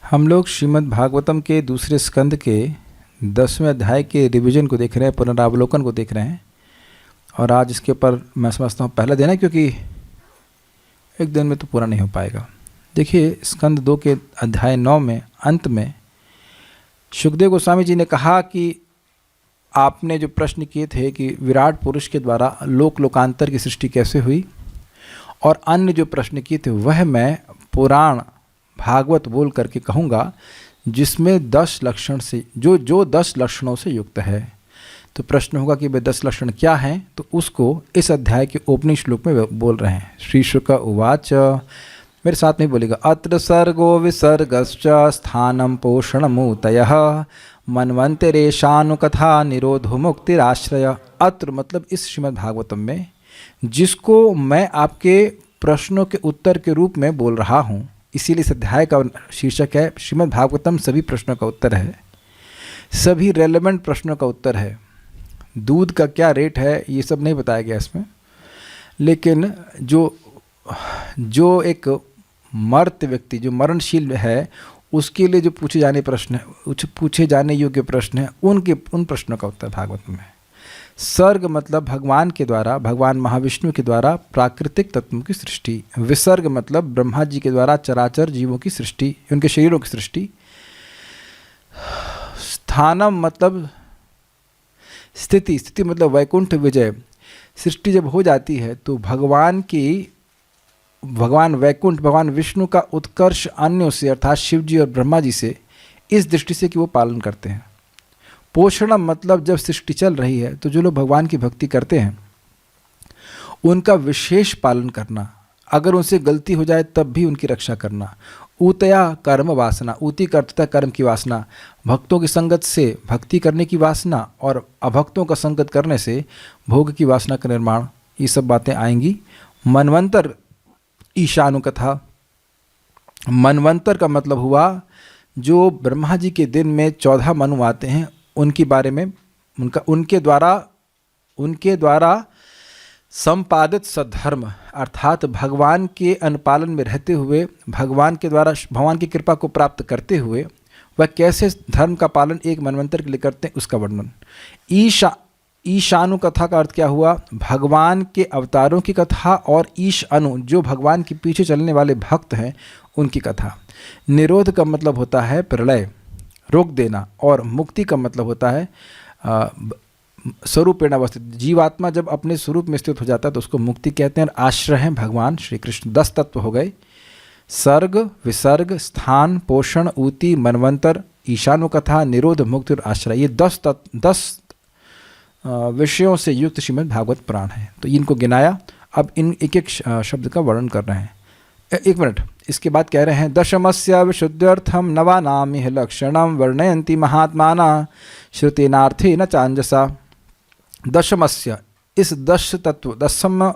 हम लोग श्रीमद् भागवतम के दूसरे स्कंद के 10वें अध्याय के रिवीजन को देख रहे हैं, पुनरावलोकन को देख रहे हैं। और आज इसके ऊपर मैं समझता हूँ पहला दिन है, क्योंकि एक दिन में तो पूरा नहीं हो पाएगा। देखिए, स्कंद 2 के अध्याय 9 में अंत में सुखदेव गोस्वामी जी ने कहा कि आपने जो प्रश्न किए थे कि विराट पुरुष के द्वारा लोकांतर की सृष्टि कैसे हुई, और अन्य जो प्रश्न किए थे वह मैं पुराण भागवत बोल करके कहूँगा, जिसमें 10 लक्षण से जो 10 लक्षणों से युक्त है। तो प्रश्न होगा कि वे 10 लक्षण क्या हैं, तो उसको इस अध्याय के ओपनिंग श्लोक में बोल रहे हैं। श्री शुक उवाच, मेरे साथ में बोलेगा, अत्र सर्गो विसर्गश्च स्थानम पोषणमूतयः मन्वंतरेशानुकथा निरोधो मुक्तिराश्रय। अत्र मतलब इस श्रीमद् भागवतम में, जिसको मैं आपके प्रश्नों के उत्तर के रूप में बोल रहा हूँ। इसीलिए इस अध्याय का शीर्षक है श्रीमद् भागवतम सभी प्रश्नों का उत्तर है, सभी रेलेवेंट प्रश्नों का उत्तर है। दूध का क्या रेट है ये सब नहीं बताया गया इसमें, लेकिन जो एक मर्त व्यक्ति जो मरणशील है उसके लिए जो पूछे जाने योग्य प्रश्न है, उन प्रश्नों का उत्तर भागवत में है। सर्ग मतलब भगवान के द्वारा, भगवान महाविष्णु के द्वारा प्राकृतिक तत्वों की सृष्टि। विसर्ग मतलब ब्रह्मा जी के द्वारा चराचर जीवों की सृष्टि, उनके शरीरों की सृष्टि। स्थानम मतलब स्थिति मतलब वैकुंठ विजय। सृष्टि जब हो जाती है तो भगवान वैकुंठ, भगवान विष्णु का उत्कर्ष अन्यों से अर्थात शिव जी और ब्रह्मा जी से इस दृष्टि से कि वो पालन करते हैं। पोषणम मतलब जब सृष्टि चल रही है तो जो लोग भगवान की भक्ति करते हैं उनका विशेष पालन करना, अगर उनसे गलती हो जाए तब भी उनकी रक्षा करना। ऊतया कर्म वासना, ऊती का अर्थ कर्म की वासना, भक्तों की संगत से भक्ति करने की वासना और अभक्तों का संगत करने से भोग की वासना का निर्माण, ये सब बातें आएंगी। मनवंतर ईशानुकथा, मनवंतर का मतलब हुआ जो ब्रह्मा जी के दिन में 14 मनु आते हैं, उनके बारे में उनके द्वारा संपादित सद्धर्म, अर्थात भगवान के अनुपालन में रहते हुए, भगवान के द्वारा भगवान की कृपा को प्राप्त करते हुए वह कैसे धर्म का पालन एक मनवंतर के लिए करते हैं, उसका वर्णन। ईशानु कथा का अर्थ क्या हुआ? भगवान के अवतारों की कथा, और ईश अनु जो भगवान के पीछे चलने वाले भक्त हैं उनकी कथा। निरोध का मतलब होता है प्रलय, रोक देना, और मुक्ति का मतलब होता है स्वरूपेण अवस्थित। जीवात्मा जब अपने स्वरूप में स्थित हो जाता है तो उसको मुक्ति कहते हैं। आश्रय हैं भगवान श्री कृष्ण। 10 तत्व हो गए, सर्ग, विसर्ग, स्थान, पोषण, ऊती, मनवंतर, ईशानु कथा, निरोध, मुक्ति और आश्रय। ये 10 विषयों से युक्त श्रीमद् भागवत पुराण है। तो इनको गिनाया, अब इन एक एक शब्द का वर्णन कर रहे हैं। एक मिनट, इसके बाद कह रहे हैं, दशमस्य विशुद्ध्यर्थम नवानामिह लक्षणम वर्णयन्ति महात्माना श्रुतेनार्थेन चांजसा। दशमस्य, इस 10 तत्व, 10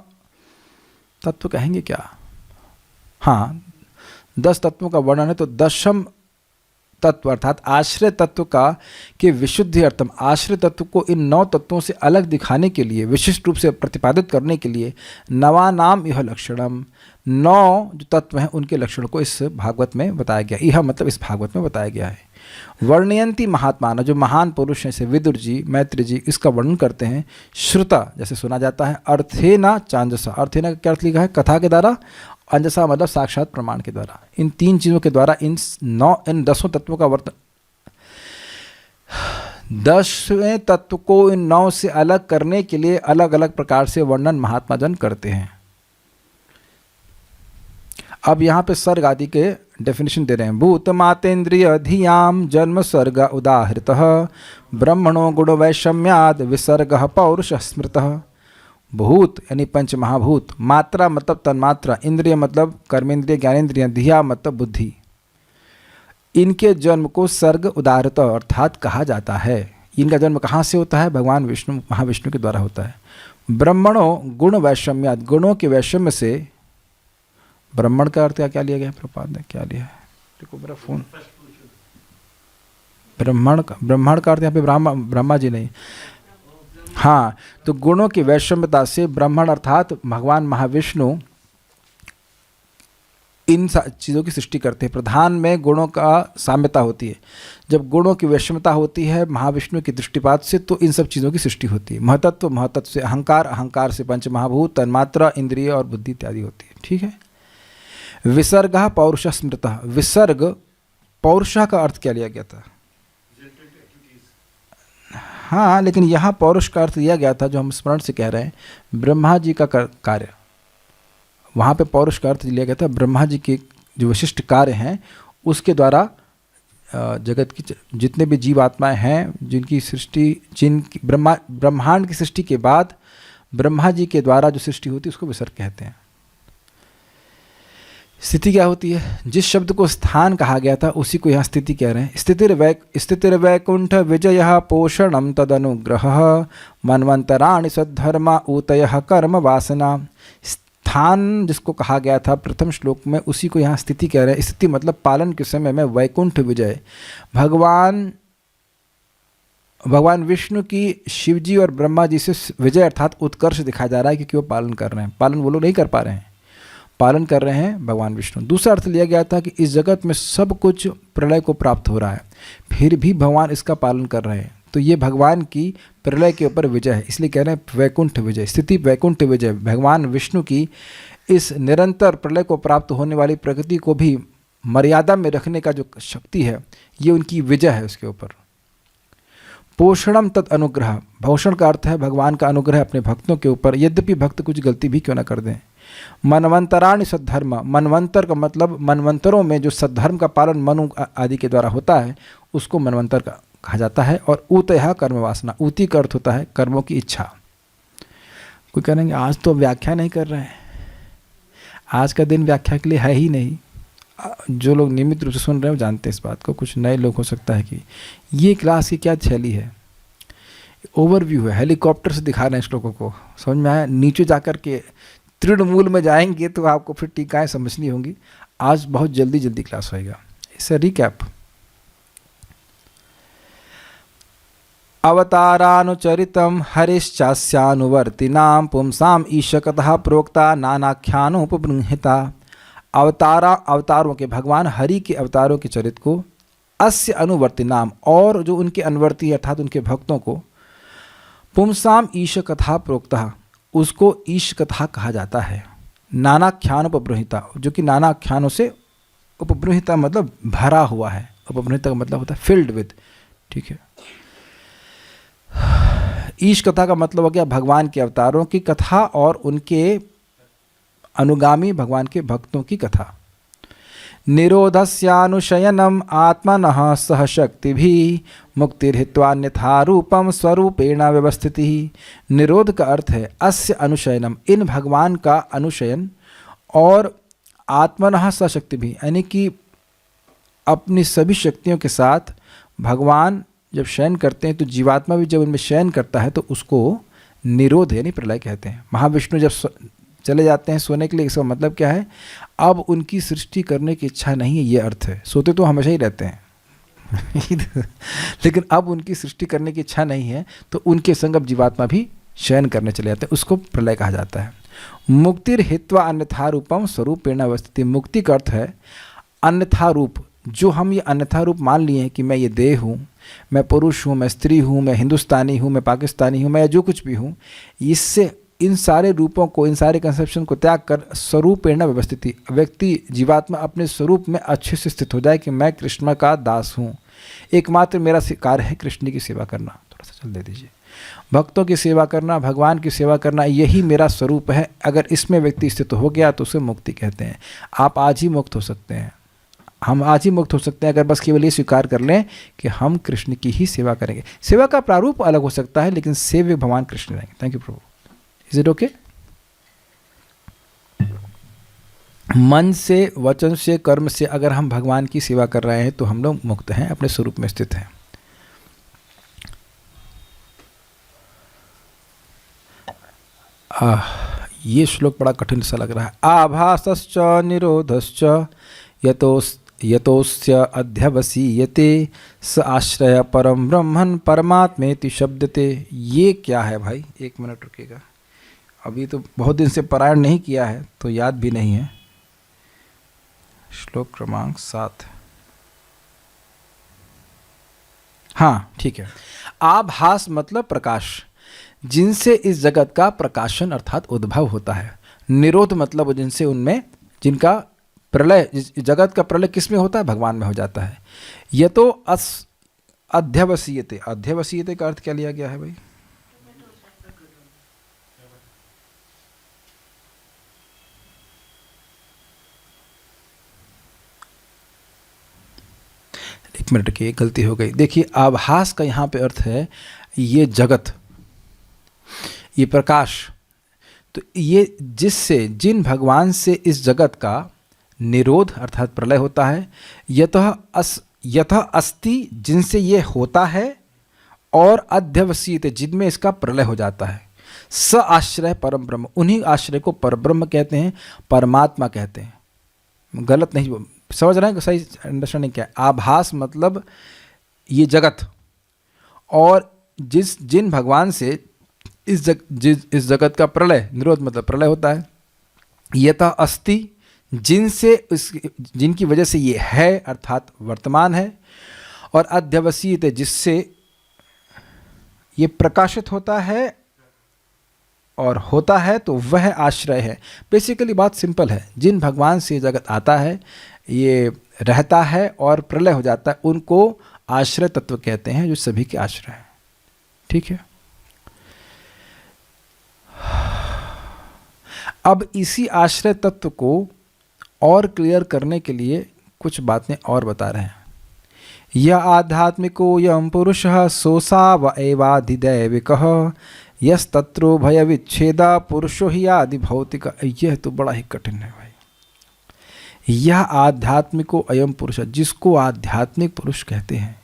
तत्व कहेंगे क्या? हाँ, 10 तत्वों का वर्णन है। तो 10 तत्व अर्थात आश्रय तत्व के विशुद्धि अर्थम, आश्रय तत्व को इन 9 तत्वों से अलग दिखाने के लिए, विशिष्ट रूप से प्रतिपादित करने के लिए, नवानाम यह लक्षणम, 9 जो तत्व हैं उनके लक्षणों को इस भागवत में बताया गया। यह मतलब इस भागवत में बताया गया है। वर्णयंती महात्माना, जो महान पुरुष हैं, जैसे विदुर जी, मैत्री जी, इसका वर्णन करते हैं। श्रुता जैसे सुना जाता है। अर्थेना चांजसा, अर्थेना का क्या अर्थ लिखा है? कथा के द्वारा। अंजसा मतलब साक्षात प्रमाण के द्वारा। इन 3 चीज़ों के द्वारा इन 10 तत्वों का वर्तन, 10वें तत्व को इन 9 से अलग करने के लिए अलग अलग प्रकार से वर्णन महात्मा जन करते हैं। अब यहाँ पे सर्ग आदि के डेफिनेशन दे रहे हैं। भूत मातेन्द्रिय धियाम जन्म सर्ग उदाहृतः ब्रह्मणो गुण वैषम्याद विसर्ग पौरुष स्मृतः। भूत यानी पंच महाभूत, मात्रा मतलब तन्मात्रा, इंद्रिय मतलब कर्मेंद्रिय ज्ञानेन्द्रिय, धिया मतलब बुद्धि, इनके जन्म को सर्ग उदाहृत अर्थात कहा जाता है। इनका जन्म कहाँ से होता है? भगवान विष्णु, महाविष्णु के द्वारा होता है। ब्रह्मणों गुण वैषम्याद, गुणों के वैषम्य से। ब्राह्मण का अर्थ क्या लिया गया? प्रपात ने क्या लिया है? देखो मेरा फोन। ब्राह्मण का अर्थ यहाँ पे ब्रह्मा जी नहीं। हाँ, तो गुणों की वैषम्यता से ब्राह्मण अर्थात भगवान महाविष्णु इन चीज़ों की सृष्टि करते हैं। प्रधान में गुणों का साम्यता होती है, जब गुणों की वैषम्यता होती है महाविष्णु की दृष्टिपात से, तो इन सब चीज़ों की सृष्टि होती है। महतत्व, महतत्व से अहंकार, अहंकार से पंच महाभूत, तन्मात्रा, इंद्रिय और बुद्धि इत्यादि होती है। ठीक है। विसर्ग पौरुष स्मृत। विसर्ग, पौरुष का अर्थ क्या लिया गया था? हाँ, लेकिन यहाँ पौरुष का अर्थ दिया गया था जो हम स्मरण से कह रहे हैं, ब्रह्मा जी का कार्य। वहाँ पे पौरुष का अर्थ लिया गया था ब्रह्मा जी के जो विशिष्ट कार्य हैं उसके द्वारा जगत की जितने भी जीवात्माएं हैं, जिनकी सृष्टि, जिनकी ब्रह्मांड की सृष्टि के बाद ब्रह्मा जी के द्वारा जो सृष्टि होती है उसको विसर्ग कहते हैं। स्थिति क्या होती है? जिस शब्द को स्थान कहा गया था उसी को यहाँ स्थिति कह रहे हैं। स्थितिर्वैकुंठ विजय पोषणम तदनुग्रह मन्वंतराणि सद्धर्मा ऊतयः कर्म वासना। स्थान जिसको कहा गया था प्रथम श्लोक में, उसी को यहाँ स्थिति कह रहे हैं। स्थिति मतलब पालन के समय में वैकुंठ विजय, भगवान विष्णु की शिव जी और ब्रह्मा जी से विजय अर्थात उत्कर्ष दिखाया जा रहा है, क्योंकि वो पालन कर रहे हैं। पालन वो लोग नहीं कर पा रहे हैं, पालन कर रहे हैं भगवान विष्णु। दूसरा अर्थ लिया गया था कि इस जगत में सब कुछ प्रलय को प्राप्त हो रहा है, फिर भी भगवान इसका पालन कर रहे हैं, तो ये भगवान की प्रलय के ऊपर विजय है, इसलिए कह रहे हैं वैकुंठ विजय। स्थिति वैकुंठ विजय, भगवान विष्णु की इस निरंतर प्रलय को प्राप्त होने वाली प्रकृति को भी मर्यादा में रखने का जो शक्ति है, ये उनकी विजय है उसके ऊपर। पोषणम तद अनुग्रह, पोषण का अर्थ है भगवान का अनुग्रह अपने भक्तों के ऊपर, यद्यपि भक्त कुछ गलती भी क्यों ना कर दें। मनवंतराणि सद्धर्म, मनवंतर का मतलब मनवंतरों में जो सद्धर्म का पालन मनु आदि के द्वारा होता है उसको मनवंतर का कहा जाता है। और ऊतयः कर्म वासना, ऊती का अर्थ होता है कर्मों की इच्छा। कोई कहेंगे आज तो व्याख्या नहीं कर रहे हैं, आज का दिन व्याख्या के लिए है ही नहीं। जो लोग नियमित रूप से सुन रहे हैं वो जानते हैं इस बात को, कुछ नए लोग हो सकता है कि ये क्लास की क्या शैली है, ओवरव्यू है, हेलीकॉप्टर से दिखा रहे हैं श्लोकों को, समझ में आया? नीचे जाकर के तृणमूल में जाएंगे तो आपको फिर टीकाएं समझनी होंगी। आज बहुत जल्दी जल्दी क्लास होएगा। इससे रिकैप, अवतारानुचरितम हरिश्चास्यानुवर्तिनां पुंसाम ईशकतः प्रोक्ता नानाख्यानोपबृंहिता। अवतारों के, भगवान हरि के अवतारों के चरित्र को, अस्य अनुवर्तिनाम, और जो उनके अनुवर्ती अर्थात उनके भक्तों को, पुंसाम ईशकथा प्रोक्ता, उसको ईश कथा कहा जाता है। नानाख्यान उपबृंहिता, जो कि नाना आख्यानों से, उपबृंहिता मतलब भरा हुआ है, उपबृंहिता का मतलब होता है फिल्ड विद। ठीक है। ईश कथा का मतलब हो गया भगवान के अवतारों की कथा और उनके अनुगामी भगवान के भक्तों की कथा। निरोधस्यानुशयनम आत्मनः सह शक्तिभिः मुक्तिर्हित्वान्यथा रूपम स्वरूपेण व्यवस्थिति। निरोध का अर्थ है अस्य अनुशयनम, इन भगवान का अनुशयन, और आत्मनः सह शक्तिभिः, यानी कि अपनी सभी शक्तियों के साथ भगवान जब शयन करते हैं तो जीवात्मा भी जब उनमें शयन करता है तो उसको निरोध यानी प्रलय कहते हैं। महाविष्णु जब चले जाते हैं सोने के लिए, इसका मतलब क्या है? अब उनकी सृष्टि करने की इच्छा नहीं है, ये अर्थ है। सोते तो हमेशा ही रहते हैं लेकिन अब उनकी सृष्टि करने की इच्छा नहीं है, तो उनके संग अब जीवात्मा भी शयन करने चले जाते हैं, उसको प्रलय कहा जाता है। मुक्तिर हित्वा अन्यथा रूपम स्वरूपेण अवस्थिति। मुक्ति का अर्थ है अन्यथा रूप, जो हम ये अन्यथा रूप मान लिए हैं कि मैं ये देह हूँ, मैं पुरुष हूँ, मैं स्त्री हूँ, मैं हिंदुस्तानी हूँ, मैं पाकिस्तानी हूँ, मैं जो कुछ भी हूँ, इससे इन सारे रूपों को, इन सारे कंसेप्शन को त्याग कर स्वरूपेण व्यवस्थिति, व्यक्ति जीवात्मा अपने स्वरूप में अच्छे से स्थित हो जाए कि मैं कृष्ण का दास हूँ, एकमात्र मेरा कार्य है कृष्ण की सेवा करना। थोड़ा सा चल दे दीजिए। भक्तों की सेवा करना, भगवान की सेवा करना, यही मेरा स्वरूप है। अगर इसमें व्यक्ति स्थित हो गया तो उसे मुक्ति कहते हैं। आप आज ही मुक्त हो सकते हैं, हम आज ही मुक्त हो सकते हैं अगर बस केवल ये स्वीकार कर लें कि हम कृष्ण की ही सेवा करेंगे। सेवा का प्रारूप अलग हो सकता है, लेकिन सेव्य भगवान कृष्ण रहेंगे। Thank you Prabhu. Is it okay? मन से, वचन से, कर्म से अगर हम भगवान की सेवा कर रहे हैं तो हम लोग मुक्त हैं, अपने स्वरूप में स्थित हैं। ये श्लोक बड़ा कठिन सा लग रहा है। आभासश्च निरोधश्च यतोस्य अध्यवसीयते स आश्रय परम ब्रह्मन् परमात्मेति शब्दते। ये क्या है भाई? एक मिनट रुकिएगा, अभी तो बहुत दिन से पारायण नहीं किया है तो याद भी नहीं है। श्लोक क्रमांक 7। हाँ ठीक है। आभास मतलब प्रकाश, जिनसे इस जगत का प्रकाशन अर्थात उद्भव होता है। निरोध मतलब जिनसे उनमें जिनका प्रलय, जगत का प्रलय किस में होता है? भगवान में हो जाता है। यह तो अध्यवसीयते, अध्यवसीयते का अर्थ क्या लिया गया है भाई? एक मिनट की गलती हो गई। देखिए आभास का यहाँ पे अर्थ है ये जगत, ये प्रकाश। तो ये जिससे, जिन भगवान से इस जगत का निरोध अर्थात प्रलय होता है, यतः अस्ति जिनसे ये होता है, और अध्यवसीयत जिनमें इसका प्रलय हो जाता है। स आश्रय परम ब्रह्म, उन्हीं आश्रय को परब्रह्म कहते हैं, परमात्मा कहते हैं। गलत नहीं, समझ रहे हैं? सही अंडरस्टैंडिंग क्या है? आभास मतलब ये जगत, और जिन भगवान से इस जगत का प्रलय, निरोध मतलब प्रलय होता है। यथा अस्ति जिनसे जिनकी वजह से ये है अर्थात वर्तमान है, और अध्यवसीयत जिससे ये प्रकाशित होता है और होता है, तो वह आश्रय है। बेसिकली बात सिंपल है, जिन भगवान से जगत आता है, ये रहता है और प्रलय हो जाता है, उनको आश्रय तत्व कहते हैं, जो सभी के आश्रय हैं। ठीक है। अब इसी आश्रय तत्व को और क्लियर करने के लिए कुछ बातें और बता रहे हैं। यह आध्यात्मिको यम पुरुषः सोसा व एवाधिदैविकः यस्तत्रो भय विच्छेदा पुरुषो ही आदि भौतिक। यह तो बड़ा ही कठिन है भाई। यह आध्यात्मिको अयम पुरुष, जिसको आध्यात्मिक पुरुष कहते हैं,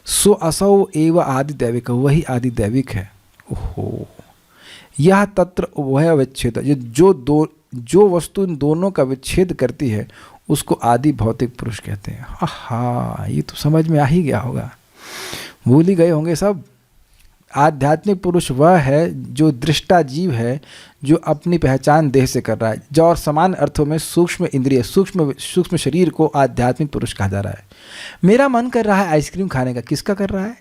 सो असौ एव आदि दैविक, वही आदि दैविक है। ओहो। यह तत्र उभय विच्छेद, जो वस्तु इन दोनों का विच्छेद करती है, उसको आदि भौतिक पुरुष कहते हैं। हाँ, ये तो समझ में आ ही गया होगा, भूल ही गए होंगे सब। आध्यात्मिक पुरुष वह है जो दृष्टा जीव है, जो अपनी पहचान देह से कर रहा है, जो और समान अर्थों में सूक्ष्म इंद्रिय, सूक्ष्म शरीर को आध्यात्मिक पुरुष कहा जा रहा है। मेरा मन कर रहा है आइसक्रीम खाने का, किसका कर रहा है?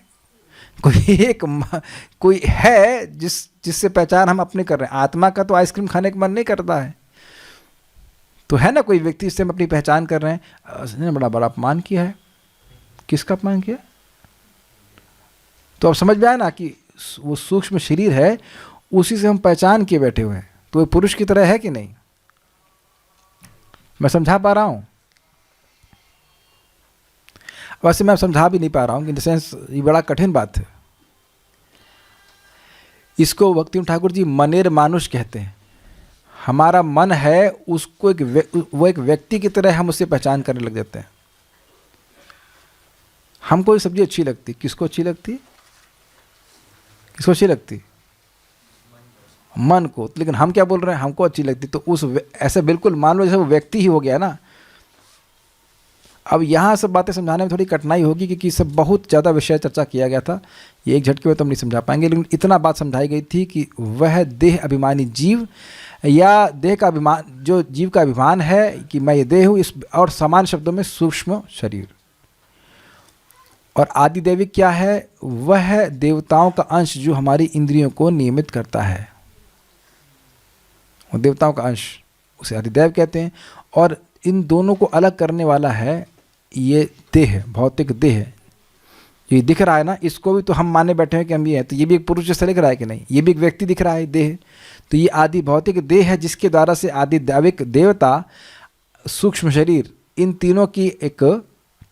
कोई है जिससे पहचान हम अपने कर रहे हैं। आत्मा का तो आइसक्रीम खाने का मन नहीं करता है, तो है ना कोई व्यक्ति जिससे हम अपनी पहचान कर रहे हैं। उसने बड़ा बड़ा अपमान किया है। किसका अपमान किया? तो अब समझ में आया ना कि वो सूक्ष्म शरीर है, उसी से हम पहचान किए बैठे हुए हैं, तो वो पुरुष की तरह है कि नहीं? मैं समझा पा रहा हूं? वैसे मैं समझा भी नहीं पा रहा हूं, इन द सेंस ये बड़ा कठिन बात है। इसको भक्ति ठाकुर जी मनेर मानुष कहते हैं। हमारा मन है, उसको वो एक व्यक्ति की तरह हम उससे पहचान करने लग जाते हैं। हमको ये सब्जी अच्छी लगती, किसको अच्छी लगती? किसको अच्छी लगती? मन को। लेकिन हम क्या बोल रहे हैं? हमको अच्छी लगती। तो उस ऐसे बिल्कुल मान लो जैसे वो व्यक्ति ही हो गया ना। अब यहाँ सब बातें समझाने में थोड़ी कठिनाई होगी, क्योंकि सब बहुत ज़्यादा विषय चर्चा किया गया था, ये एक झटके में तो हम नहीं समझा पाएंगे। लेकिन इतना बात समझाई गई थी कि वह देह अभिमानी जीव, या देह का अभिमान, जो जीव का अभिमान है कि मैं ये देह हूँ, इस और समान शब्दों में सूक्ष्म शरीर। और आदि दैविक क्या है? वह देवताओं का अंश जो हमारी इंद्रियों को नियमित करता है, वो देवताओं का अंश, उसे आदिदेव कहते हैं। और इन दोनों को अलग करने वाला है ये देह, भौतिक देह। ये दिख रहा है ना, इसको भी तो हम माने बैठे हैं कि हम ये हैं, तो ये भी एक पुरुष जैसा दिख रहा है कि नहीं? ये भी एक व्यक्ति दिख रहा है देह। तो ये आदि भौतिक देह है, जिसके द्वारा से आदि दैविक देवता, सूक्ष्म शरीर, इन तीनों की एक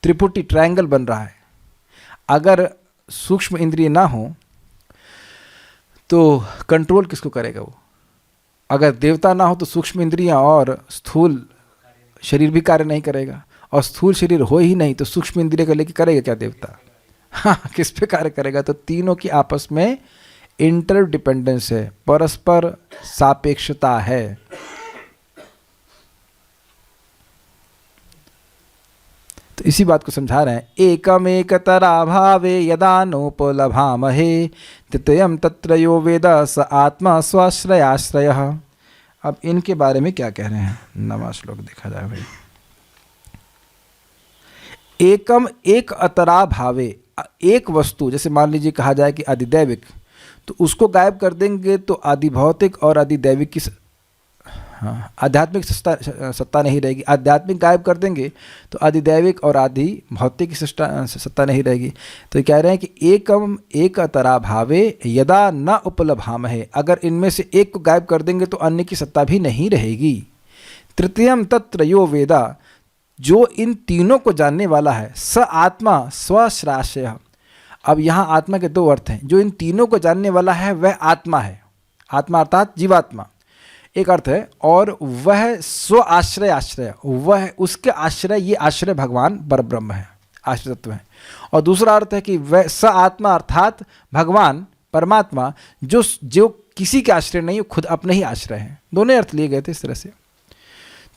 त्रिपुटी, ट्रायंगल बन रहा है। अगर सूक्ष्म इंद्रिय ना हो तो कंट्रोल किसको करेगा वो? अगर देवता ना हो तो सूक्ष्म इंद्रियां और स्थूल शरीर भी कार्य नहीं करेगा, और स्थूल शरीर हो ही नहीं तो सूक्ष्म इंद्रिय को लेकर करेगा क्या देवता? हाँ, किस पे कार्य करेगा? तो तीनों की आपस में इंटरडिपेंडेंस है, परस्पर सापेक्षता है। तो इसी बात को समझा रहे हैं। एकमेकतरा भावे यदा नोपलभामहे तृतीयं तत्र यो वेद स आत्मा स्वाश्रयाश्रयः। अब इनके बारे में क्या कह रहे हैं? 9वां श्लोक देखा जाए भाई। एकम एक अतरा भावे, एक वस्तु जैसे मान लीजिए कहा जाए कि अधिदैविक, तो उसको गायब कर देंगे तो आदिभौतिक और अधिदैविक की हाँ आध्यात्मिक सत्ता नहीं रहेगी। आध्यात्मिक गायब कर देंगे तो अधिदैविक और आदि भौतिक की सत्ता नहीं रहेगी। तो कह रहे हैं कि एकम एक अतरा भावे यदा न उपलभाम है, अगर इनमें से एक को गायब कर देंगे तो अन्य की सत्ता भी नहीं रहेगी। तृतीयम तत्र यो वेदा, जो इन तीनों को जानने वाला है, स आत्मा स्वश्राशय। अब यहाँ आत्मा के दो अर्थ हैं। जो इन तीनों को जानने वाला है वह आत्मा है, आत्मा अर्थात जीवात्मा एक अर्थ है, और वह स्व आश्रय आश्रय, वह उसके आश्रय, ये आश्रय भगवान परब्रह्म है, आश्रय तत्व है। और दूसरा अर्थ है कि वह स आत्मा अर्थात भगवान परमात्मा जो जो किसी के आश्रय नहीं, खुद अपने ही आश्रय है। दोनों अर्थ लिए गए थे इस तरह से।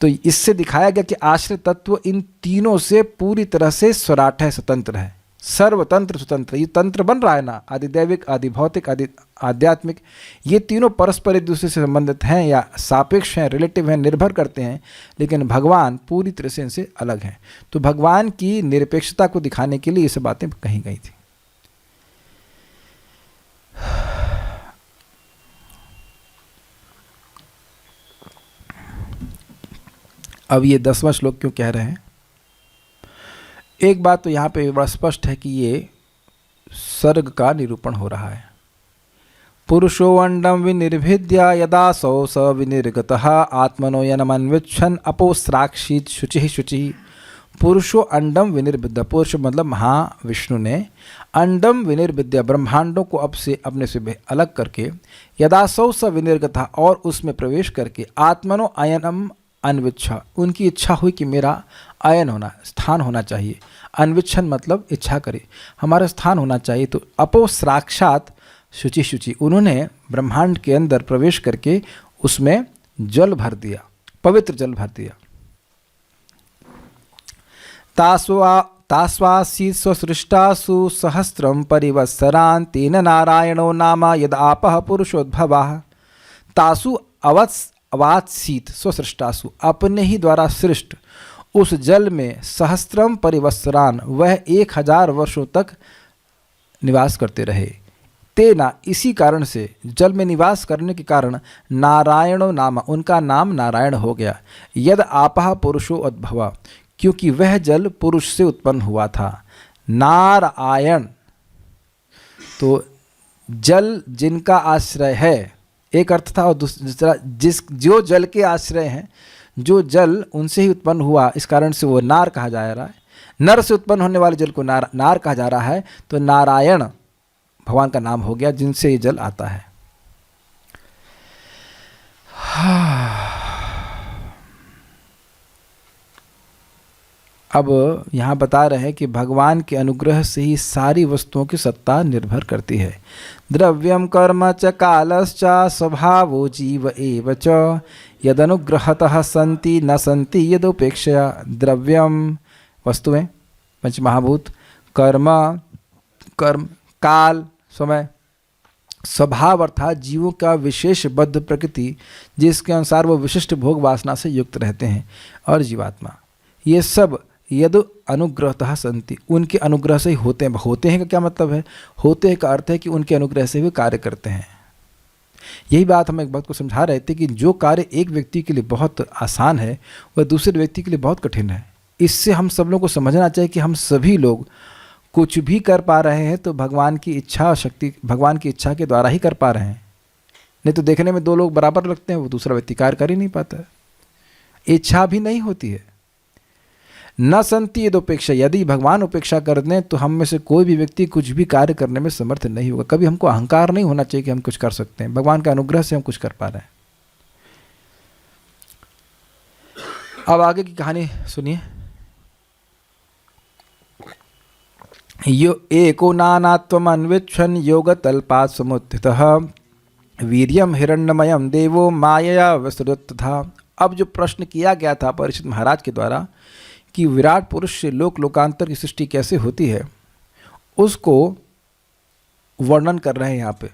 तो इससे दिखाया गया कि आश्रय तत्व इन तीनों से पूरी तरह से स्वराट है, स्वतंत्र है, सर्वतंत्र स्वतंत्र। ये तंत्र बन रहा है ना, आदिदैविक, आदिभौतिक, आदि आध्यात्मिक, ये तीनों परस्पर एक दूसरे से संबंधित हैं या सापेक्ष हैं, रिलेटिव हैं, निर्भर करते हैं, लेकिन भगवान पूरी तरह से इनसे अलग हैं। तो भगवान की निरपेक्षता को दिखाने के लिए ये सब बातें कही गई थी। अब ये 10वां श्लोक क्यों कह रहे हैं? एक बात तो यहाँ पे बड़ा स्पष्ट है कि ये सर्ग का निरूपण हो रहा है। पुरुषो अंडम विनिर्भिद्या यदा सौ स विनिर्गतः आत्मनो यनमन्विच्छन् अपोस्राक्षित शुचि शुचि। पुरुषो अंडम विनिर्भिद्या, पुरुष मतलब महाविष्णु ने अंडम विनिर्भिद्या, ब्रह्मांडों को अब से अपने से अलग करके, यदा सौ स विनिर्गतः, और उसमें प्रवेश करके, आत्मनो अयनम अन्विच्छा, उनकी इच्छा हुई कि मेरा अयन होना, स्थान होना चाहिए। अन्विच्छन मतलब इच्छा करे, हमारा स्थान होना चाहिए। तो अपो साक्षात शुचि शुचि, उन्होंने ब्रह्मांड के अंदर प्रवेश करके उसमें जल भर दिया, पवित्र जल भर दिया। तास्वासी स्वसृष्टासु सहस्रम परिवत्सरान् तेन नारायणो नाम यद आपः पुरुषोद्भवः। तासु अवात्सीत स्वसृष्टासु, अपने ही द्वारा सृष्ट उस जल में सहस्त्रम परिवत्सरान, वह 1000 वर्षों तक निवास करते रहे। तेना, इसी कारण से, जल में निवास करने के कारण, नारायणो नाम, उनका नाम नारायण हो गया। यद आपः पुरुषो उद्भवा, क्योंकि वह जल पुरुष से उत्पन्न हुआ था। नारायण, तो जल जिनका आश्रय है, एक अर्थ था, और दूसरा जो जल के आश्रय हैं, जो जल उनसे ही उत्पन्न हुआ, इस कारण से वो नार कहा जा रहा है। नर से उत्पन्न होने वाले जल को नार कहा जा रहा है। तो नारायण भगवान का नाम हो गया, जिनसे ये जल आता है। अब यहाँ बता रहे हैं कि भगवान के अनुग्रह से ही सारी वस्तुओं की सत्ता निर्भर करती है। द्रव्यम कर्म च कालश्च स्वभावो जीव एव च यदनुग्रहतः सन्ति न सन्ति यदुपेक्षया। द्रव्यम वस्तुएं, पंचमहाभूत, कर्म काल समय, स्वभाव अर्थात जीवों का विशेष बद्ध प्रकृति, जिसके अनुसार वो विशिष्ट भोग वासना से युक्त रहते हैं, और जीवात्मा, ये सब यद अनुग्रहतः संति, उनके अनुग्रह से ही होते हैं। होते हैं का क्या मतलब है? होते हैं का अर्थ है कि उनके अनुग्रह से वे कार्य करते हैं। यही बात हम एक बात को समझा रहे थे कि जो कार्य एक व्यक्ति के लिए बहुत आसान है वह दूसरे व्यक्ति के लिए बहुत कठिन है। इससे हम सब लोगों को समझना चाहिए कि हम सभी लोग कुछ भी कर पा रहे हैं तो भगवान की इच्छा शक्ति, भगवान की इच्छा के द्वारा ही कर पा रहे हैं। नहीं तो देखने में दो लोग बराबर लगते हैं, वो दूसरा व्यक्ति कार्य कर ही नहीं पाता, इच्छा भी नहीं होती है। न संति यद उपेक्षा, यदि भगवान उपेक्षा कर दें तो हम में से कोई भी व्यक्ति कुछ भी कार्य करने में समर्थ नहीं होगा। कभी हमको अहंकार नहीं होना चाहिए कि हम कुछ कर सकते हैं, भगवान के अनुग्रह से हम कुछ कर पा रहे हैं। अब आगे की कहानी सुनिए। यो एको नानात्वम अन्वेक्षण योग तल्पात् समुत्थितः वीर्यम हिरण्यमयम देवो मायया विस्तृत था। अब जो प्रश्न किया गया था परीक्षित महाराज के द्वारा कि विराट पुरुष से लोक लोकांतर की सृष्टि कैसे होती है, उसको वर्णन कर रहे हैं यहाँ पे।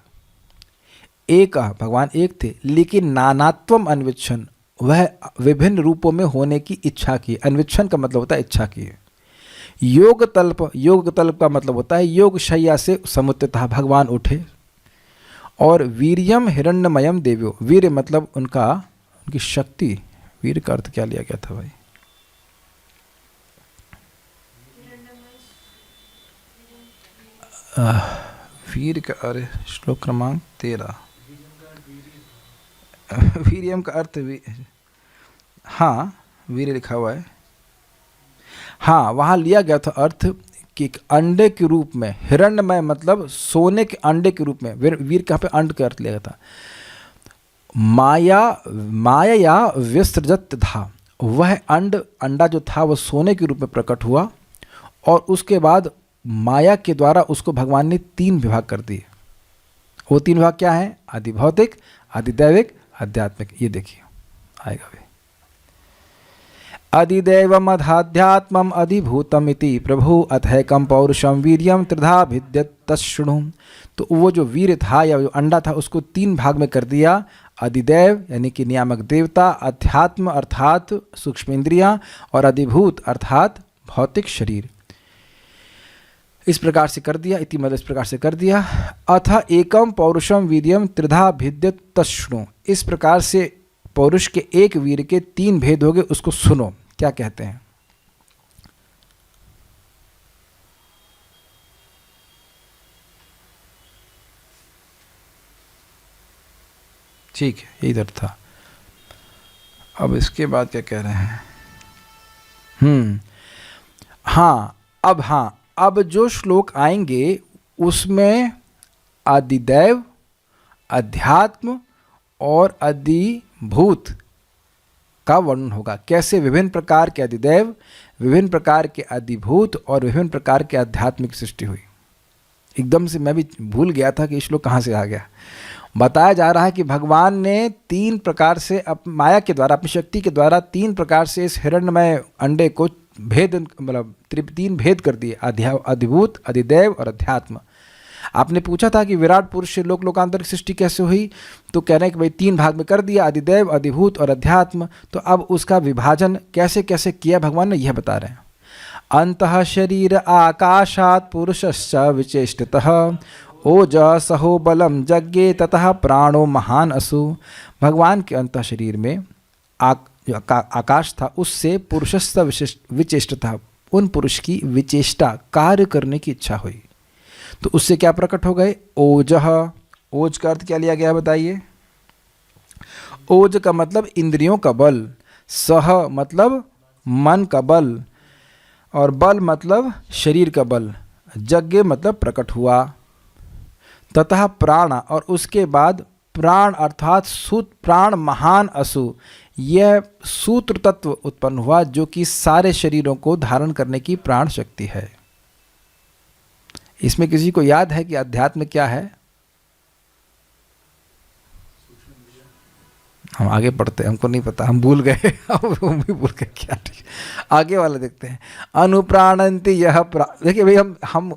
एक भगवान एक थे, लेकिन नानात्वम अन्वेक्षण, वह विभिन्न रूपों में होने की इच्छा की। अन्वेक्षण का मतलब होता है इच्छा की। योग तल्प का मतलब होता है योग शैया से समुत्थितः, भगवान उठे। और वीर्यम हिरण्यमयम देव्यो, वीर्य मतलब उनकी शक्ति। वीर का अर्थ क्या लिया गया था भाई? वीर का, अरे श्लोक क्रमांक 13, वीर्यम का अर्थ हाँ वीर लिखा हुआ है। हाँ, वहाँ लिया गया था अर्थ कि अंडे के रूप में, हिरण्यमय मतलब सोने के अंडे के रूप में, वीर कहाँ पे अंड का अर्थ लिया गया था। माया विसृजत था, वह अंडा जो था वह सोने के रूप में प्रकट हुआ, और उसके बाद माया के द्वारा उसको भगवान ने 3 विभाग कर दिए। वो 3 विभाग क्या हैं? आदि भौतिक, आदि दैविक, आध्यात्मिक। ये देखिए आएगा भी। अधिदैवम अधाध्यात्मम अधिभूतम इति प्रभु अथैकम पौरुषम वीर्यम त्रिधा भिद्यत तच्छृणु। तो वो जो वीर था या जो अंडा था उसको 3 भाग में कर दिया। अधिदैव यानी कि नियामक देवता, अध्यात्म अर्थात सूक्ष्म इंद्रियां, और अधिभूत अर्थात भौतिक शरीर। इस प्रकार से कर दिया, इति मतलब इस प्रकार से कर दिया। अथ एकम पौरुषम वीर्यम त्रिधा भिद्यत तच्छृणु, इस प्रकार से पौरुष के एक वीर के 3 भेद हो गए, उसको सुनो। क्या कहते हैं? ठीक है, इधर था। अब इसके बाद क्या कह रहे हैं? हाँ, अब जो श्लोक आएंगे उसमें आदिदैव, अध्यात्म और अधिभूत का वर्णन होगा। कैसे विभिन्न प्रकार के अधिदैव, विभिन्न प्रकार के अधिभूत और विभिन्न प्रकार के आध्यात्मिक सृष्टि हुई। एकदम से मैं भी भूल गया था कि श्लोक कहाँ से आ गया। बताया जा रहा है कि भगवान ने 3 प्रकार से माया के द्वारा, अपनी शक्ति के द्वारा 3 प्रकार से इस हिरण्यमय अंडे को भेद, मतलब 3 भेद कर दिए, अधिभूत, अधिदैव और अध्यात्म। आपने पूछा था कि विराट पुरुष से लोकांतर की सृष्टि कैसे हुई, तो कह रहे हैं कि भाई 3 भाग में कर दिया, अधिदैव, अधिभूत और अध्यात्म। तो अब उसका विभाजन कैसे कैसे किया भगवान ने, यह बता रहे हैं। अंतः शरीर आकाशात् पुरुषश्च विचेष्टितः ओजसहो बलम यज्ञे ततः प्राणो महान असु। भगवान के अंतः शरीर में आकाश था, उससे पुरुषस्थ विचेष्टता, उन पुरुष की विचेष्टा, कार्य करने की इच्छा हुई। तो उससे क्या प्रकट हो गए? ओजह। ओज का अर्थ क्या लिया गया बताइए? ओज का मतलब इंद्रियों का बल, सह मतलब मन का बल, और बल मतलब शरीर का बल, यज्ञ मतलब प्रकट हुआ। ततः प्राण, और उसके बाद प्राण अर्थात प्राण महान असु, यह सूत्र तत्व उत्पन्न हुआ जो कि सारे शरीरों को धारण करने की प्राण शक्ति है। इसमें किसी को याद है कि अध्यात्म क्या है? हम आगे पढ़ते हैं, हमको नहीं पता, हम भूल गए। हम भी भूल गए क्या। आगे वाला देखते हैं। अनुप्राणंति यह देखिए भाई, हम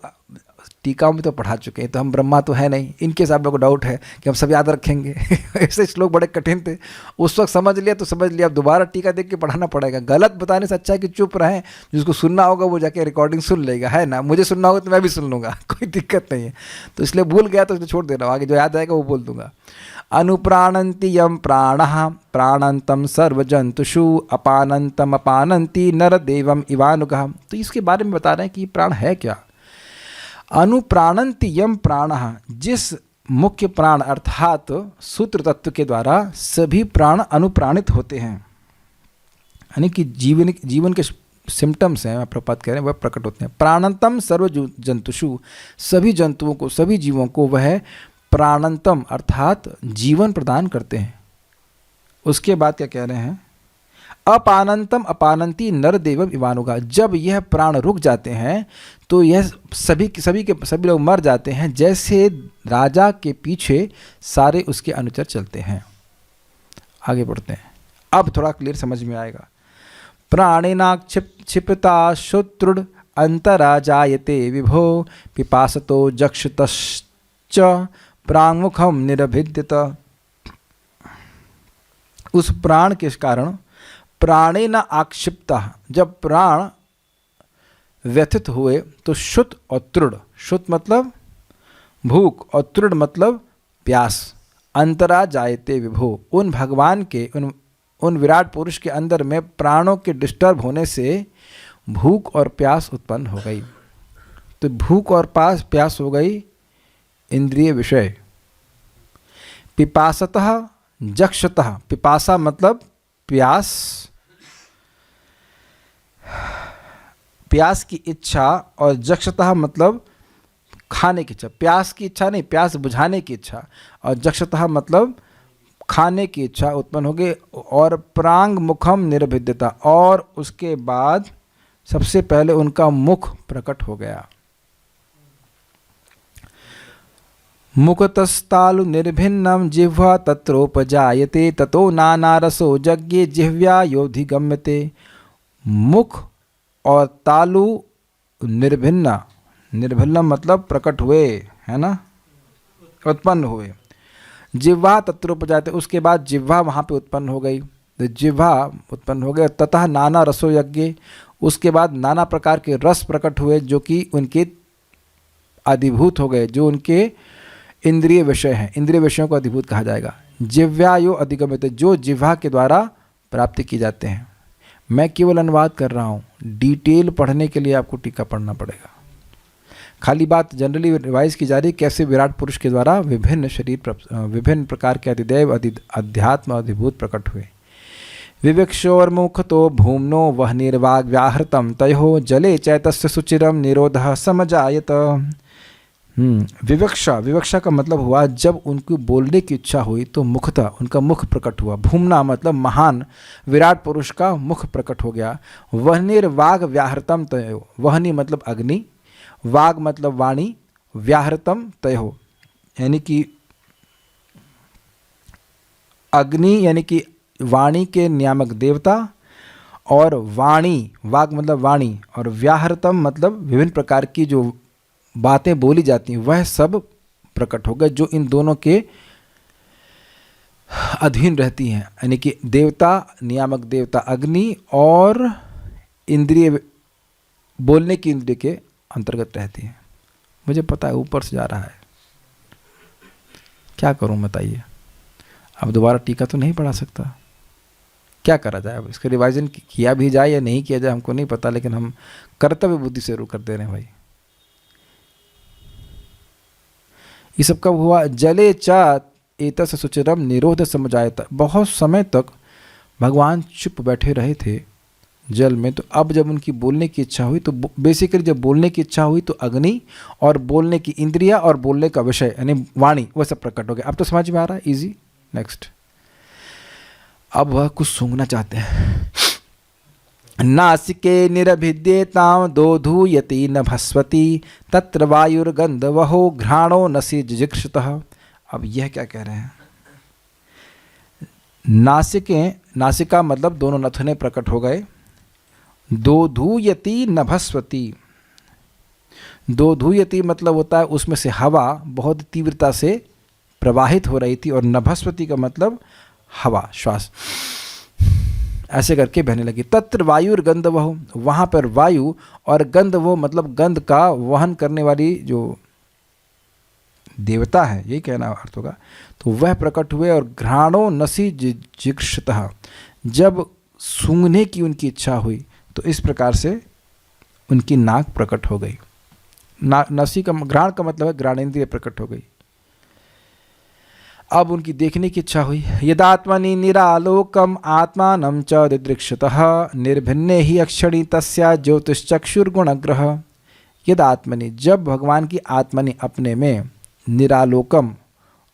टीका में तो पढ़ा चुके हैं, तो हम ब्रह्मा तो है नहीं। इनके साथ मेरे को डाउट है कि हम सब याद रखेंगे। ऐसे श्लोक बड़े कठिन थे, उस वक्त समझ लिया तो समझ लिया, अब दोबारा टीका देख के पढ़ाना पड़ेगा। गलत बताने से अच्छा है कि चुप रहें, जिसको सुनना होगा वो जाके रिकॉर्डिंग सुन लेगा, है ना। मुझे सुनना होगा तो मैं भी सुन लूँगा, कोई दिक्कत नहीं है। तो इसलिए भूल गया तो छोड़ दे रहा हूँ, आगे जो याद आएगा वो बोल दूंगा। अनुप्राणन्ति यम प्राणः प्राणंतम सर्वजंतुषु अपानंतम अपानन्ति नरदेवम इवानुगः। तो इसके बारे में बता रहे हैं कि प्राण है क्या। अनुप्राणन्ति यम प्राणः, जिस मुख्य प्राण अर्थात सूत्र तत्व के द्वारा सभी प्राण अनुप्राणित होते हैं, यानी कि जीवन के सिम्टम्स हैं, प्रपात कह रहे हैं, वह प्रकट होते हैं। प्राणंतम सर्व जंतुषु, सभी जंतुओं को, सभी जीवों को वह प्राणंतम अर्थात जीवन प्रदान करते हैं। उसके बाद क्या कह रहे हैं? अपानंतम अपानंती नरदेवम इवानुगा, जब यह प्राण रुक जाते हैं तो यह सभी लोग मर जाते हैं, जैसे राजा के पीछे सारे उसके अनुचर चलते हैं। आगे बढ़ते हैं, अब थोड़ा क्लियर समझ में आएगा। प्राणिनाक्षिप्ता शत्रुड अंतरा जायते विभो पिपासतो जक्षतश्च प्रांगमुखम निरभिद्यत। उस प्राण के कारण प्राणे न आक्षिप्ता, जब प्राण व्यथित हुए तो शुत और तृण, शुत मतलब भूख और तृण मतलब प्यास, अंतरा जायते विभो, उन भगवान के उन विराट पुरुष के अंदर में प्राणों के डिस्टर्ब होने से भूख और प्यास उत्पन्न हो गई। तो भूख और प्यास हो गई इंद्रिय विषय। पिपासतः जक्षतः, पिपासा मतलब प्यास, प्यास की इच्छा, और जक्षतः मतलब खाने की इच्छा, प्यास की इच्छा नहीं, प्यास बुझाने की इच्छा, और जक्षतः मतलब खाने की इच्छा उत्पन्न हो गई। और प्रांग मुखम निर्भिद्यता, और उसके बाद सबसे पहले उनका मुख प्रकट हो गया। मुखतस्तालु निर्भिन्नम जिह्वा तत्रोपजायते ततो नानारसो यज्ञे जिह्व्या योधिगम्यते। मुख और तालु निर्भिन्न, निर्भिन्न मतलब प्रकट हुए, है ना, उत्पन्न हुए। जिह्वा तत्रोपजायते, उसके बाद जिह्वा वहाँ पे उत्पन्न हो गई, तो जिह्वा उत्पन्न हो गए। ततः नाना रसो यज्ञ, उसके बाद नाना प्रकार के रस प्रकट हुए जो कि उनके अधिभूत हो गए, जो उनके इंद्रिय विषय हैं, इंद्रिय विषयों को अधिभूत कहा जाएगा। जिह्वायो अधिगम्यते, जो जिह्वा के द्वारा प्राप्ति की जाते हैं। मैं केवल अनुवाद कर रहा हूँ, डिटेल पढ़ने के लिए आपको टीका पढ़ना पड़ेगा। खाली बात जनरली रिवाइज की जा रही कैसे विराट पुरुष के द्वारा विभिन्न शरीर, विभिन्न प्रकार के अधिदेव अध्यात्म अधिभूत प्रकट हुए। विवक्षोर्मुख तो भूमनो वह निर्वाग व्याहृतम तयो जले चैतस्य सुचिरम निरोधः समजायत। विवक्षा, विवक्षा का मतलब हुआ जब उनको बोलने की इच्छा हुई तो मुखतः उनका मुख प्रकट हुआ। भूमना मतलब महान विराट पुरुष का मुख प्रकट हो गया। वह निर्वाग व्याहृतम तयो, वहनी मतलब अग्नि, वाग मतलब वाणी, व्याहृतम तयो यानी कि अग्नि यानी कि वाणी के नियामक देवता, और वाणी, वाग मतलब वाणी, और व्याहृतम मतलब विभिन्न प्रकार की जो बातें बोली जाती हैं वह सब प्रकट हो गए, जो इन दोनों के अधीन रहती हैं, यानी कि देवता, नियामक देवता अग्नि और इंद्रिय, बोलने की इंद्रिय के अंतर्गत रहती हैं। मुझे पता है ऊपर से जा रहा है, क्या करूं बताइए। अब दोबारा टीका तो नहीं पढ़ा सकता, क्या करा जाए। अब इसका रिवाइजन किया भी जाए या नहीं किया जाए हमको नहीं पता, लेकिन हम कर्तव्य बुद्धि से जरूर कर दे रहे हैं भाई। ये सब कब हुआ? जले च एतस्य सुचिरम निरोध समझायता। बहुत समय तक भगवान चुप बैठे रहे थे जल में, तो अब जब उनकी बोलने की इच्छा हुई तो बेसिकली जब बोलने की इच्छा हुई तो अग्नि और बोलने की इंद्रिया और बोलने का विषय यानी वाणी वह सब प्रकट हो गया। अब तो समझ में आ रहा है, इजी। नेक्स्ट, अब वह कुछ सूंघना चाहते हैं। नासिके निरभिद्येतां दोधूयति न भस्वती तत्र वायुर्गंधवहो घ्राणो नसि जिजिक्षुतः। अब यह क्या कह रहे हैं? नासिकें, नासिका मतलब दोनों नथुने प्रकट हो गए। दोधूयति नभस्वती, दोधूयति मतलब होता है उसमें से हवा बहुत तीव्रता से प्रवाहित हो रही थी, और नभस्वती का मतलब हवा, श्वास ऐसे करके बहने लगी। तत्र वायुर गंधवहो, वहाँ पर वायु और गंधवो मतलब गंध का वहन करने वाली जो देवता है, यही कहना अर्थ होगा, तो वह प्रकट हुए। और घ्राणो नसी जिक्षतः, जब सूंघने की उनकी इच्छा हुई तो इस प्रकार से उनकी नाक प्रकट हो गई। नसी का, घ्राण का मतलब है घ्राणेन्द्रिय प्रकट हो गई। अब उनकी देखने की इच्छा हुई। यदात्मनि निरालोकम आत्मानं च दिदृक्षतः निर्भिन्ने ही अक्षणी तस्या ज्योतिश्चक्षुर्गुणग्रह। यदात्मनि, जब भगवान की आत्मनि अपने में, निरालोकम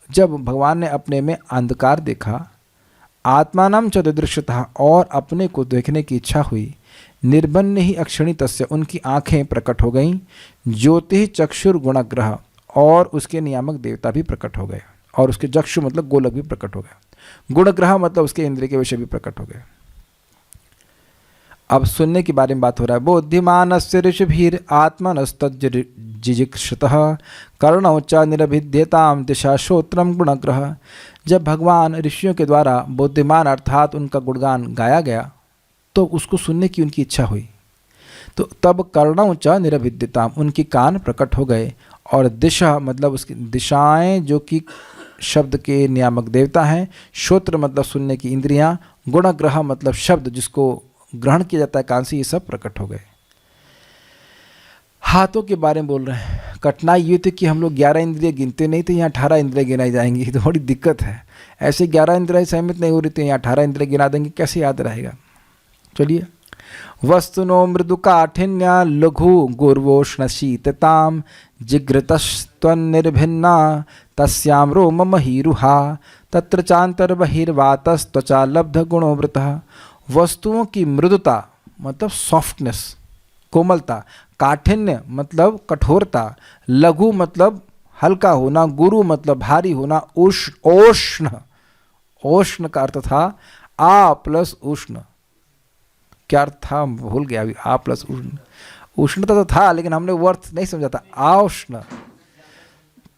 जब भगवान ने अपने में अंधकार देखा, आत्मानं च दिदृक्षतः और अपने को देखने की इच्छा हुई, निर्भिन्ने ही अक्षणी तस्य उनकी आँखें प्रकट हो गईं, ज्योति चक्षुर्गुणग्रह और उसके नियामक देवता भी प्रकट हो गए, और उसके चक्षु मतलब गोलक भी प्रकट हो गया, गुणग्रह मतलब उसके इंद्रिय के विषय भी प्रकट हो गए। अब सुनने के बारे में बात हो रहा है। बुद्धिमानस्य ऋषिभिर आत्मनस्तज्जिजिक्षुतः कर्णौ च निरभिद्येतां दिशा श्रोत्रम गुणग्रह। जब भगवान ऋषियों के द्वारा बुद्धिमान अर्थात उनका गुणगान गाया गया तो उसको सुनने की उनकी इच्छा हुई। तो तब कर्णौ च निरभिद्यताम, उनकी कान प्रकट हो गए। और दिशा मतलब उसकी दिशाएं जो कि शब्द के नियामक देवता हैं। श्रोत्र मतलब सुनने की इंद्रियां। गुणग्रह मतलब शब्द जिसको ग्रहण किया जाता है कान से, ये सब प्रकट हो गए। हाथों के बारे में बोल रहे हैं। कठिनाई ये थी कि हम लोग 11 इंद्रिय गिनते नहीं थे, यहाँ 18 इंद्रिय गिनाई जाएंगी, तो बड़ी दिक्कत है। ऐसे 11 इंद्रिय सहमित नहीं हो रही थी, यहाँ 18 इंद्रिय गिना देंगे, कैसे याद रहेगा। चलिए, वस्तुनो मृदु काठिन्या लघु गुर्वोष्ण शीतताम जिघ्रतस्त्वन्निर्भिन्ना तस्याम रोम महीरुहा तत्र चांतर बहिर्वातस्त्वचा लब्ध गुणोवृतः। वस्तुओं की मृदुता मतलब सॉफ्टनेस, कोमलता। काठिन्य मतलब कठोरता। लघु मतलब हल्का होना। गुरु मतलब भारी होना। ओष्ण, ओष्ण का अर्थ था आ प्लस उष्ण। क्या अर्थ था भूल गया अभी। आ प्लस उष्ण, उष्णता तो था लेकिन हमने वो अर्थ नहीं समझा था। आओष्ण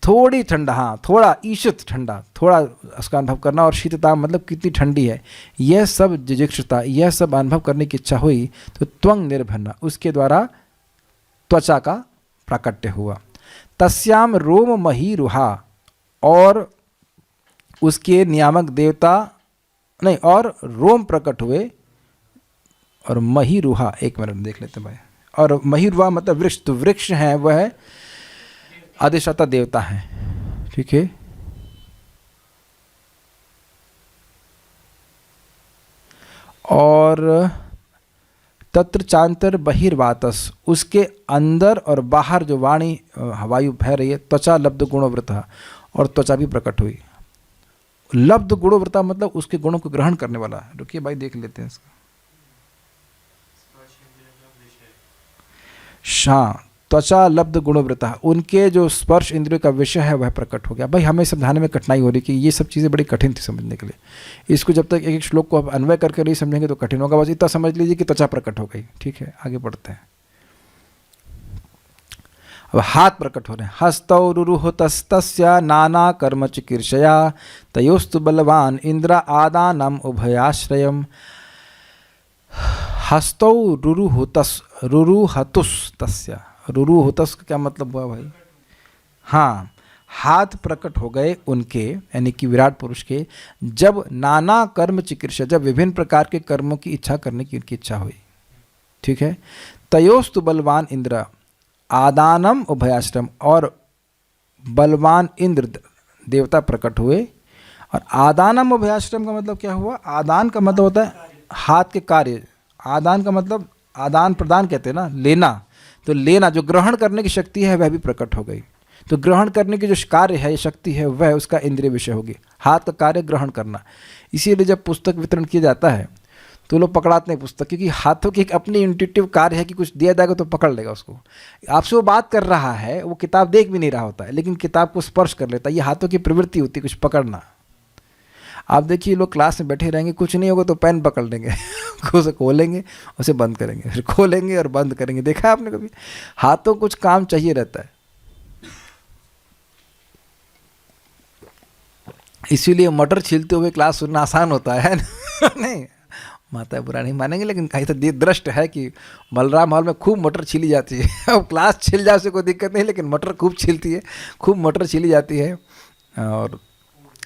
थोड़ी ठंडा, हाँ थोड़ा, ईषत ठंडा, थोड़ा उसका अनुभव करना। और शीतता मतलब कितनी ठंडी है। यह सब जिजिक्षुता, यह सब अनुभव करने की इच्छा हुई तो त्वंग निर्भरना, उसके द्वारा त्वचा का प्राकट्य हुआ। तस्याम रोम महीरुहा, और उसके नियामक देवता नहीं, और रोम प्रकट हुए। और महीरुहा, एक मिनट देख लेते हैं भाई। और महीरुहा मतलब वृक्ष, तो वृक्ष है वह अधिष्ठाता देवता है, ठीक है। और तत्र चांतर बहिर्वातस, उसके अंदर और बाहर जो वाणी वायु बह रही है। त्वचा लब्ध गुणोवृता, और त्वचा भी प्रकट हुई। लब्ध गुणोवृता मतलब उसके गुणों को ग्रहण करने वाला। रुकिए भाई देख लेते हैं इसका। हाँ, त्वचा लब्ध गुणोवृता, उनके जो स्पर्श इंद्रियों का विषय है वह प्रकट हो गया। भाई हमें समझाने में कठिनाई हो रही कि ये सब चीज़ें बड़ी कठिन थी समझने के लिए। इसको जब तक एक एक श्लोक को आप अन्वय करके नहीं समझेंगे तो कठिन होगा। बस इतना समझ लीजिए कि त्वचा प्रकट हो गई, ठीक है। आगे बढ़ते हैं। अब हाथ प्रकट हो रहे हैं। हस्तौ रुरुहुतस्तस्य नाना कर्म चिकीर्षया तयोस्तु बलवान इंद्र आदानम उभयाश्रयम। हस्तौ रुरुहुतस, रुरुहतुस तस्य, रुरुहुतस का क्या मतलब हुआ भाई। हाँ, हाथ प्रकट हो गए उनके, यानी कि विराट पुरुष के, जब नाना कर्म चिकीर्षा, जब विभिन्न प्रकार के कर्मों की इच्छा करने की उनकी इच्छा हुई, ठीक है। तयोस्तु बलवान इंद्र आदानम उभयाश्रम, और बलवान इंद्र देवता प्रकट हुए। और आदानम उभयाश्रम का मतलब क्या हुआ। आदान का मतलब होता है हाथ के कार्य। आदान का मतलब आदान प्रदान कहते हैं ना, लेना। तो लेना, जो ग्रहण करने की शक्ति है वह भी प्रकट हो गई। तो ग्रहण करने की जो कार्य है, शक्ति है, वह उसका इंद्रिय विषय होगी। हाथ का कार्य ग्रहण करना। इसीलिए जब पुस्तक वितरण किया जाता है तो लोग पकड़ाते हैं पुस्तक, क्योंकि हाथों की एक अपनी इंट्यूटिव कार्य है कि कुछ दिया जाएगा तो पकड़ लेगा उसको। आपसे वो बात कर रहा है, वो किताब देख भी नहीं रहा होता है, लेकिन किताब को स्पर्श कर लेता है। ये हाथों की प्रवृत्ति होती है कुछ पकड़ना। आप देखिए लोग क्लास में बैठे रहेंगे, कुछ नहीं होगा तो पेन पकड़ लेंगे उसे खोलेंगे, उसे बंद करेंगे, फिर खोलेंगे और बंद करेंगे। देखा है आपने कभी। हाथों कुछ काम चाहिए रहता है। इसीलिए मटर छीलते हुए क्लास सुनना आसान होता है नहीं, माता बुरा नहीं मानेंगे, लेकिन कहीं तो दृष्ट है कि बलराम हॉल में खूब मटर छीली जाती है। अब क्लास छिल जाए उसे कोई दिक्कत नहीं, लेकिन मटर खूब छीलती है, खूब मटर छीली जाती है। और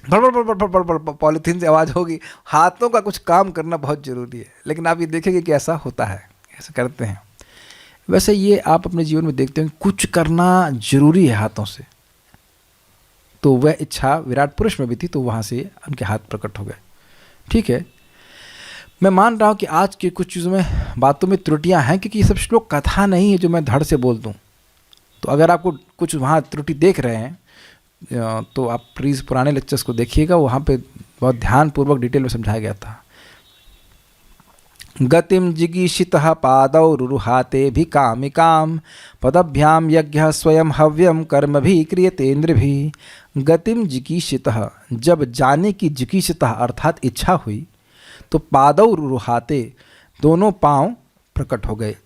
पॉलीथीन से आवाज़ होगी। हाथों का कुछ काम करना बहुत ज़रूरी है, लेकिन आप ये देखेंगे कि ऐसा होता है, ऐसा करते हैं। वैसे ये आप अपने जीवन में देखते हैं कुछ करना ज़रूरी है हाथों से। तो वह इच्छा विराट पुरुष में भी थी, तो वहाँ से उनके हाथ प्रकट हो गए, ठीक है। मैं मान रहा हूँ कि आज की कुछ चीज़ों में, बातों में त्रुटियाँ हैं, क्योंकि ये सब श्लोक कथा नहीं है जो मैं धड़ से बोल दूँ। तो अगर आपको कुछ वहाँ त्रुटि देख रहे हैं तो आप प्लीज़ पुराने लेक्चर्स को देखिएगा, वहाँ पे बहुत ध्यानपूर्वक डिटेल में समझाया गया था। गतिम जिगीषितः पादौ रुरुहाते भी कामिकाम पदभ्याम यज्ञ स्वयं हव्यम कर्म भी क्रियते इंद्रिभिः। गतिम जिगीषितः, जब जाने की जिगीषितः अर्थात इच्छा हुई, तो पादौ रुरुहाते, दोनों पांव प्रकट हो गए।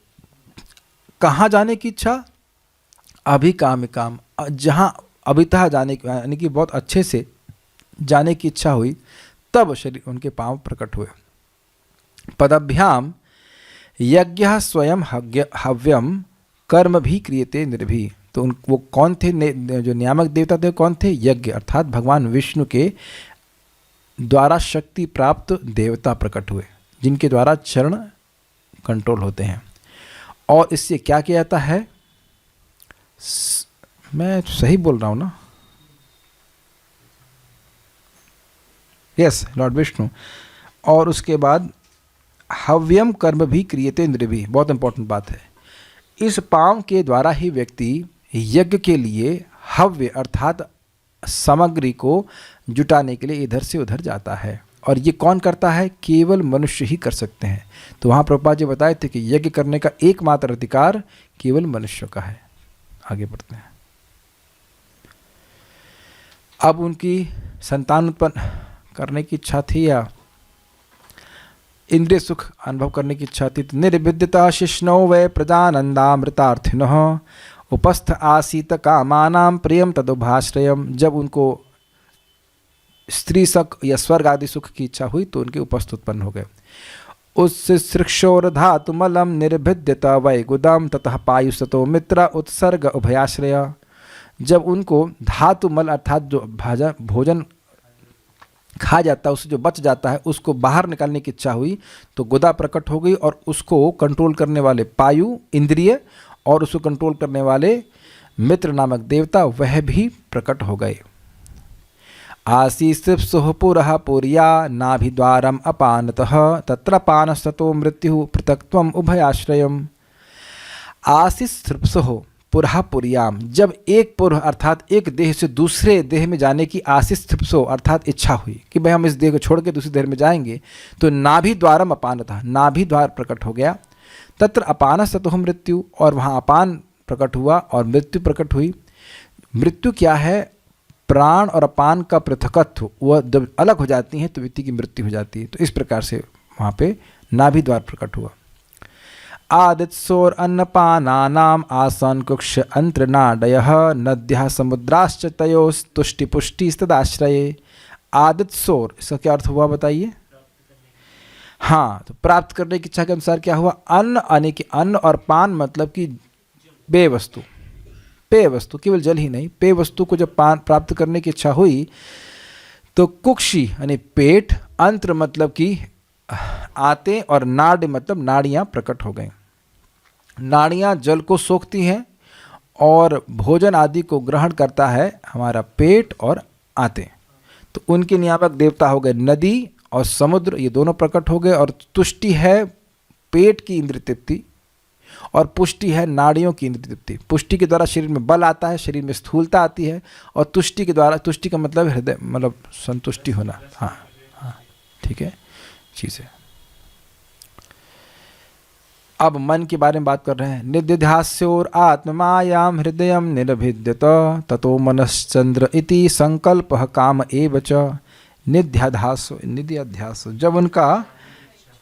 कहाँ जाने की इच्छा। अभिकामिकाम, जहाँ अभितः जाने की, यानी कि बहुत अच्छे से जाने की इच्छा हुई, तब शरीर उनके पांव प्रकट हुए। पदभ्याम यज्ञ स्वयं हव्यम कर्म भी क्रियते निर्भी। तो वो कौन थे, जो नियामक देवता थे कौन थे? यज्ञ, अर्थात भगवान विष्णु के द्वारा शक्ति प्राप्त देवता प्रकट हुए, जिनके द्वारा चरण कंट्रोल होते हैं। और इससे क्या किया जाता है? मैं सही बोल रहा हूँ ना? Yes, Lord Vishnu. और उसके बाद हव्यम कर्म भी क्रियते निर्भी, बहुत इंपॉर्टेंट बात है। इस पांव के द्वारा ही व्यक्ति यज्ञ के लिए हव्य अर्थात सामग्री को जुटाने के लिए इधर से उधर जाता है। और ये कौन करता है? केवल मनुष्य ही कर सकते हैं। तो वहाँ प्रभुपाद जी बताए थे कि यज्ञ करने का एकमात्र अधिकार केवल मनुष्य का है। आगे बढ़ते हैं। अब उनकी संतान उत्पन्न करने की इच्छा थी या इंद्रिय सुख अनुभव करने की इच्छा थी। निर्विद्यता शिष्णो वै प्रजानंदामृतार्थिनः उपस्थ आसीत कामानाम प्रियम तदुभाश्रयम। जब उनको स्त्री सुख या स्वर्ग आदि सुख की इच्छा हुई तो उनके उपस्थ उत्पन्न हो गए। उत्सृक्षोर धातुमलम निर्भिद्यत वै गुदम ततः पायुसतो मित्र उत्सर्ग उभयाश्रय। जब उनको धातुमल अर्थात जो भोजन खा जाता है उससे जो बच जाता है उसको बाहर निकालने की इच्छा हुई तो गुदा प्रकट हो गई और उसको कंट्रोल करने वाले पायु इंद्रिय और उसको कंट्रोल करने वाले मित्र नामक देवता वह भी प्रकट हो गए। आसीस्सुः पुरः पुर्या नाभिद्वारम अपानतः तत्र पानस्ततो मृत्यु पृथक्त्वम उभयाश्रयम। आसीस्सुः पुरः पुर्याम, जब एक पुरः अर्थात एक देह से दूसरे देह में जाने की आसीस्सो अर्थात इच्छा हुई कि भाई हम इस देह को छोड़ के दूसरी देह में जाएंगे, तो नाभिद्वारम अपानतः, नाभि द्वार प्रकट हो गया। तत्र अपानस्ततो मृत्यु, और वहाँ अपान प्रकट हुआ और मृत्यु प्रकट हुई। मृत्यु क्या है? प्राण और अपान का पृथकत्व, वह जब अलग हो जाती हैं तो व्यक्ति की मृत्यु हो जाती है। तो इस प्रकार से वहाँ पे नाभि द्वार प्रकट हुआ। आदित्सोर अन्नपानानाम आसन कुक्ष अंत्रनाडयः नद्यः समुद्राश्च तयोस्तुष्टिपुष्टि तदाश्रये। आदित्सोर, इसका क्या अर्थ हुआ बताइए? हाँ, तो प्राप्त करने की इच्छा के अनुसार क्या हुआ? अन्न, यानी कि अन्न, और पान मतलब कि पेय वस्तु, पेय वस्तु, केवल जल ही नहीं, पेय वस्तु को जब पान प्राप्त करने की इच्छा हुई तो कुक्षी यानी पेट, अंत्र मतलब कि आते, और नाड मतलब नाड़ियाँ प्रकट हो गई। नाड़ियाँ जल को सोखती हैं और भोजन आदि को ग्रहण करता है हमारा पेट और आते। तो उनके नियामक देवता हो गए नदी और समुद्र, ये दोनों प्रकट हो गए। और तुष्टि है पेट की इंद्रिय तृप्ति और पुष्टि है नाड़ियों की इंद्रिय तृप्ति। पुष्टि के द्वारा शरीर में बल आता है, शरीर में स्थूलता आती है, और तुष्टि के द्वारा, तुष्टि का मतलब हृदय मतलब संतुष्टि होना। हाँ हाँ, ठीक है चीज़ है। अब मन के बारे में बात कर रहे हैं। निध्यध्यास्योर आत्ममायाम हृदय निर्भिद्यत ततो मनश्चंद्र इति संकल्प काम एव च। निध्याध्यास, निध्याध्यास, जब उनका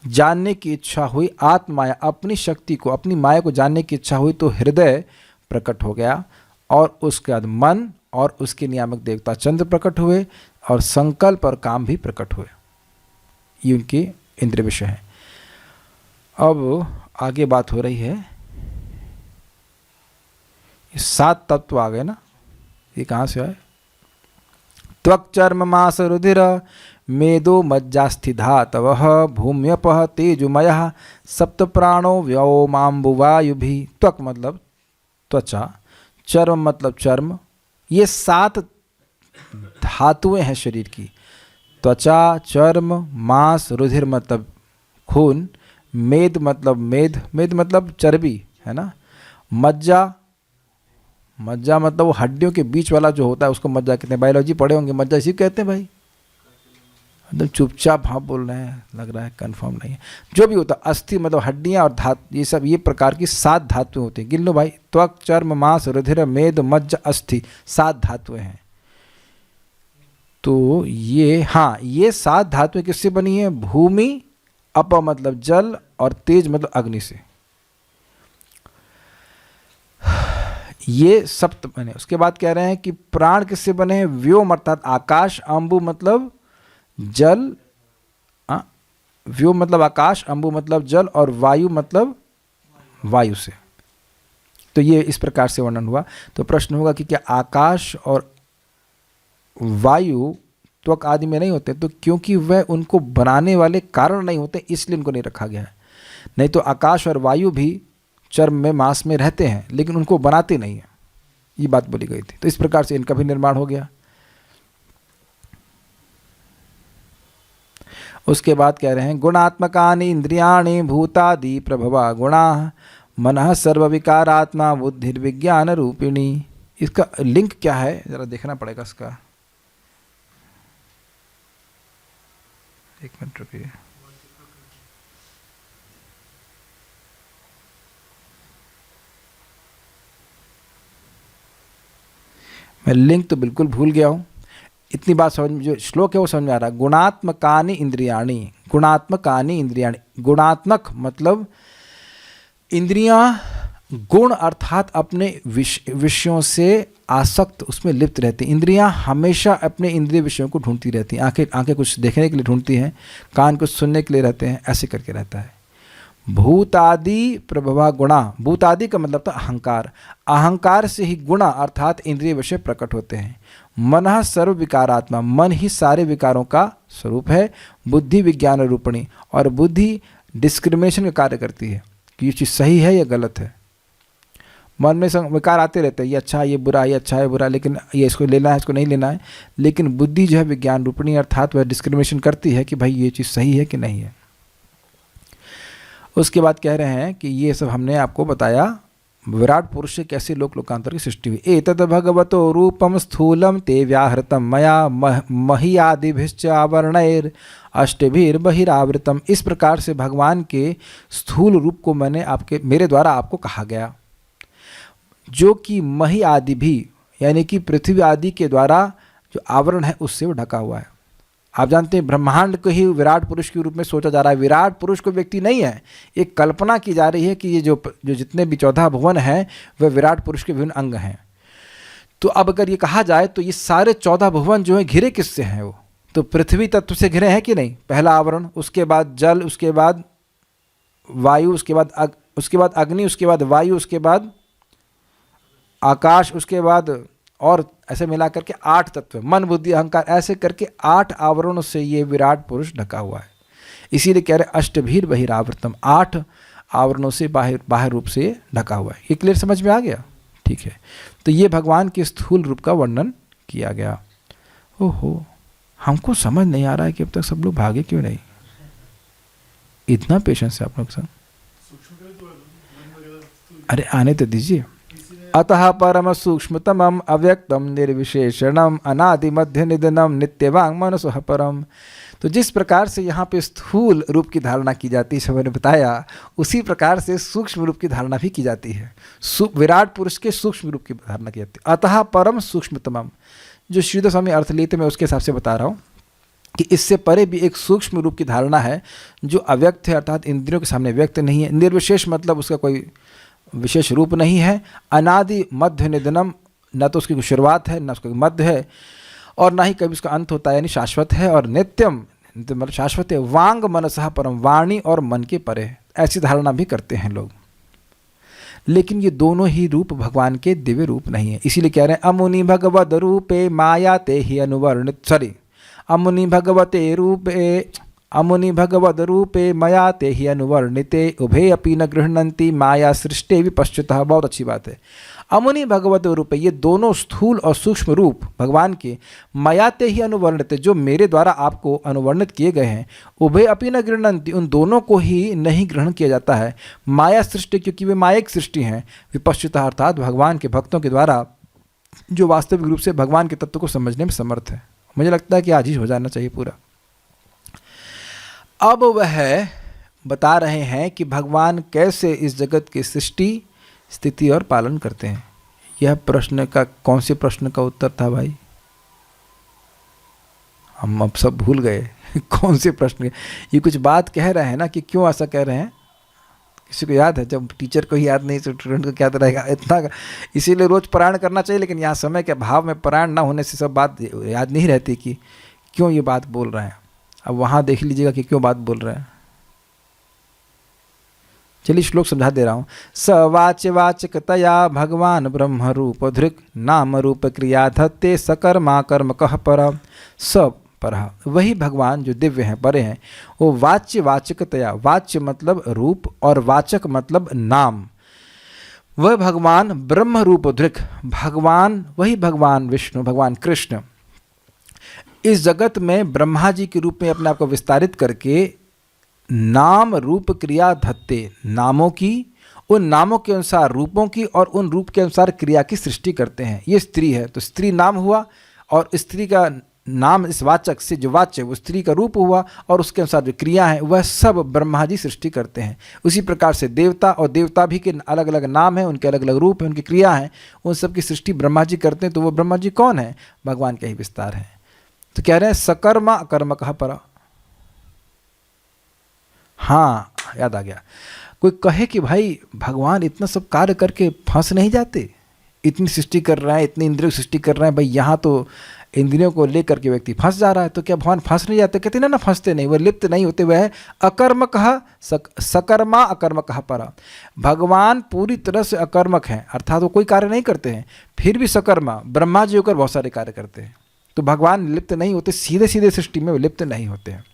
जानने की इच्छा हुई आत्माया, अपनी शक्ति को, अपनी माया को जानने की इच्छा हुई तो हृदय प्रकट हो गया, और उसके बाद मन और उसके नियामक देवता चंद्र प्रकट हुए, और संकल्प और काम भी प्रकट हुए। ये उनके इंद्रिय विषय हैं। अब आगे बात हो रही है, ये 7 तत्व आ गए ना, ये कहाँ से आए? त्वक् चर्म मांस रुधिर मेदो मज्जास्थि धातवः भूम्यपः तेजुमयः सप्त प्राणो व्योमाम्बुवायुभि। त्वक मतलब त्वचा, चर्म मतलब चर्म, ये 7 धातुएं हैं शरीर की। त्वचा, चर्म, मांस, रुधिर मतलब खून, मेद मतलब मेद मतलब चर्बी है ना, मज्जा, मज्जा मतलब वो हड्डियों के बीच वाला जो होता है उसको मज्जा कहते हैं। बायोलॉजी पढ़े होंगे, मज्जा इसी कहते हैं भाई। एकदम चुपचाप हाँ बोल रहे हैं, लग रहा है कंफर्म नहीं है। जो भी होता, अस्थि मतलब हड्डियाँ और धातु, ये सब ये प्रकार की 7 धातुएं होती हैं। गिन लो भाई, त्वक, चर्म, मांस, रुधिर, मेद, मज्जा, अस्थि, 7 धातुएं हैं। तो ये, हाँ, ये 7 धातुएं किससे बनी है? भूमि, अप मतलब जल, और तेज मतलब अग्नि से। ये सप्त बने। उसके बाद कह रहे हैं कि प्राण किससे बने हैं? व्योम अर्थात आकाश, अम्बु मतलब जल, व्योम मतलब आकाश, अंबु मतलब जल, और वायु मतलब वायु से। तो ये इस प्रकार से वर्णन हुआ। तो प्रश्न होगा कि क्या आकाश और वायु त्वक आदि में नहीं होते? तो क्योंकि वह उनको बनाने वाले कारण नहीं होते, इसलिए उनको नहीं रखा गया है। नहीं तो आकाश और वायु भी चर्म में, मांस में रहते हैं, लेकिन उनको बनाते नहीं हैं, ये बात बोली गई थी। तो इस प्रकार से इनका भी निर्माण हो गया। उसके बाद कह रहे हैं गुणात्मकानि इंद्रियाणि भूतादि प्रभवा गुणा मनः सर्व विकारात्मा बुद्धिर्विज्ञान रूपिणी। इसका लिंक क्या है जरा देखना पड़ेगा इसका, एक मिनट रुकिए। मैं लिंक तो बिल्कुल भूल गया हूँ। इतनी बात समझ में, जो श्लोक है वो समझ में आ रहा है। गुणात्मकानि इंद्रियाणि, गुणात्मकानि इंद्रियाणि। गुणात्मक मतलब इंद्रियां गुण अर्थात अपने विषयों से आसक्त, उसमें लिप्त रहती। इंद्रियां हमेशा अपने इंद्रिय विषयों को ढूंढती रहती हैं। आंखें कुछ देखने के लिए ढूंढती हैं, कान कुछ सुनने के लिए रहते हैं, ऐसे करके रहता है। भूतादि प्रभवा गुणा, भूतादि का मतलब था अहंकार। अहंकार से ही गुणा अर्थात इंद्रिय विषय प्रकट होते हैं। मनः सर्व विकारात्मा, मन ही सारे विकारों का स्वरूप है। बुद्धि विज्ञान रूपणी, और बुद्धि डिस्क्रिमिनेशन का कार्य करती है कि ये चीज़ सही है या गलत है। मन में विकार आते रहते हैं, ये अच्छा है, ये बुरा है, ये अच्छा है, बुरा, लेकिन ये इसको लेना है, इसको नहीं लेना है। लेकिन बुद्धि जो है विज्ञान रूपणी, अर्थात वह डिस्क्रिमिनेशन करती है कि भाई ये चीज़ सही है कि नहीं है। उसके बाद कह रहे हैं कि ये सब हमने आपको बताया विराट पुरुष से कैसे लोक लोकांतर की सृष्टि हुई। एतद भगवतो रूपम स्थूलम ते व्याहृतम मया महीयादिभिश्च आवरणैर अष्टभिर बहिरावृतम। इस प्रकार से भगवान के स्थूल रूप को मेरे द्वारा आपको कहा गया, जो कि मही आदि भी यानी कि पृथ्वी आदि के द्वारा जो आवरण है उससे वो ढका हुआ है। आप जानते हैं ब्रह्मांड को ही विराट पुरुष के रूप में सोचा जा रहा है। विराट पुरुष को व्यक्ति नहीं है, एक कल्पना की जा रही है कि ये जो जितने भी 14 भुवन हैं वह विराट पुरुष के विभिन्न अंग हैं। तो अब अगर ये कहा जाए तो ये सारे 14 भुवन जो है घिरे किससे हैं? वो तो पृथ्वी तत्व से घिरे हैं कि नहीं, पहला आवरण। उसके बाद जल, उसके बाद वायु, उसके बाद अग्नि, उसके बाद वायु, उसके बाद आकाश, उसके बाद और ऐसे मिला करके 8 तत्व, मन बुद्धि अहंकार, ऐसे करके 8 आवरणों से ये विराट पुरुष ढका हुआ है। इसीलिए कह रहे अष्टभीर बहिरावृतम, 8 आवरणों से बाहर रूप से ढका हुआ है। ये क्लियर समझ में आ गया? ठीक है। तो ये भगवान के स्थूल रूप का वर्णन किया गया। ओहो, हमको समझ नहीं आ रहा है कि अब तक सब लोग भागे क्यों नहीं। इतना पेशेंस है आप लोग संग? अरे आने तो दीजिए। अतः परम सूक्ष्मतमम अव्यक्तम निर्विशेषणम अनादि मध्य निधनम नित्यवांग मनसः परम। तो जिस प्रकार से यहाँ पे स्थूल रूप की धारणा की जाती है, मैंने बताया, उसी प्रकार से सूक्ष्म रूप की धारणा भी की जाती है। विराट पुरुष के सूक्ष्म रूप की धारणा की जाती है। अतः परम सूक्ष्मतमम, जो श्रीधर स्वामी अर्थ लेते मैं उसके हिसाब से बता रहा हूँ कि इससे परे भी एक सूक्ष्म रूप की धारणा है जो अव्यक्त है, अर्थात इंद्रियों के सामने व्यक्त नहीं है। निर्विशेष मतलब उसका कोई विशेष रूप नहीं है। अनादि मध्य निधनम, न तो उसकी शुरुआत है, न उसका मध्य है, और ना ही कभी उसका अंत होता है, यानी शाश्वत है। और नित्यम मतलब शाश्वत है। वांग मनसः परम, वाणी और मन के परे, ऐसी धारणा भी करते हैं लोग। लेकिन ये दोनों ही रूप भगवान के दिव्य रूप नहीं है। इसीलिए कह रहे हैं अमुनि भगवद रूपे माया ते ही अनुवर्णित, अमुनि भगवते रूपे, अमुनि भगवद रूपे मया ते ही अनुवर्णिते उभे अपि न गृह्णन्ति माया सृष्टि विपश्चितः। बहुत अच्छी बात है। अमुनि भगवत रूपे, ये दोनों स्थूल और सूक्ष्म रूप भगवान के मया ते ही अनुवर्णित, जो मेरे द्वारा आपको अनुवर्णित किए गए हैं। उभे अपि न गृह्णन्ति, उन दोनों को ही नहीं ग्रहण किया जाता है। माया सृष्टि, क्योंकि वे मायिक सृष्टि हैं। विपश्चितः अर्थात भगवान के भक्तों के द्वारा जो वास्तविक रूप से भगवान के तत्व को समझने में समर्थ है। मुझे लगता है कि आज ही हो जाना चाहिए पूरा। अब वह बता रहे हैं कि भगवान कैसे इस जगत की सृष्टि, स्थिति और पालन करते हैं। यह प्रश्न का कौन से प्रश्न का उत्तर था भाई? हम अब सब भूल गए कौन से प्रश्न। ये कुछ बात कह रहे हैं ना कि क्यों ऐसा कह रहे हैं, किसी को याद है? जब टीचर को ही याद नहीं तो स्टूडेंट को क्या रहेगा इतना। इसीलिए रोज पारायण करना चाहिए, लेकिन यहाँ समय के अभाव में पारायण ना होने से सब बात याद नहीं रहती कि क्यों ये बात बोल रहे हैं। अब वहाँ देख लीजिएगा कि क्यों बात बोल रहे हैं। चलिए श्लोक समझा दे रहा हूँ। स वाच्य वाचकतया भगवान ब्रह्म रूप धृक् नाम रूप क्रिया धत्ते सकर्मा कर्म कह परम। स पर वही भगवान जो दिव्य हैं, परे हैं, वो वाच्य वाचकतया, वाच्य मतलब रूप और वाचक मतलब नाम, वह भगवान ब्रह्म रूप धृक्, भगवान वही भगवान विष्णु, भगवान कृष्ण इस जगत में ब्रह्मा जी के रूप में अपने आप को विस्तारित करके नाम रूप क्रिया धत्ते, नामों की, उन नामों के अनुसार रूपों की और उन रूप के अनुसार क्रिया की सृष्टि करते हैं। ये स्त्री है तो स्त्री नाम हुआ, और स्त्री का नाम इस वाचक से जो वाच्य वो स्त्री का रूप हुआ, और उसके अनुसार जो क्रिया है वह सब ब्रह्मा जी सृष्टि करते हैं। उसी प्रकार से देवता, और देवता भी के अलग अलग नाम हैं, उनके अलग अलग रूप हैं, उनकी क्रिया हैं, उन सब की सृष्टि ब्रह्मा जी करते हैं। तो वो ब्रह्मा जी कौन है? भगवान का ही विस्तार है। तो कह रहे हैं सकर्मा अकर्म कहा परा। हाँ, याद आ गया। कोई कहे कि भाई भगवान इतना सब कार्य करके फंस नहीं जाते, इतनी सृष्टि कर रहे हैं, इतनी इंद्रियों की सृष्टि कर रहे हैं, भाई यहाँ तो इंद्रियों को लेकर के व्यक्ति फंस जा रहा है, तो क्या भगवान फंस नहीं जाते? कहते ना फंसते नहीं, वह लिप्त नहीं होते, वह अकर्म कहा सकर्मा अकर्म कहा परा। भगवान पूरी तरह से अकर्मक हैं, अर्थात वो कोई कार्य नहीं करते हैं, फिर भी सकर्मा ब्रह्मा जी होकर बहुत सारे कार्य करते हैं। तो भगवान लिप्त नहीं होते, सीधे सीधे सृष्टि में लिप्त नहीं होते हैं।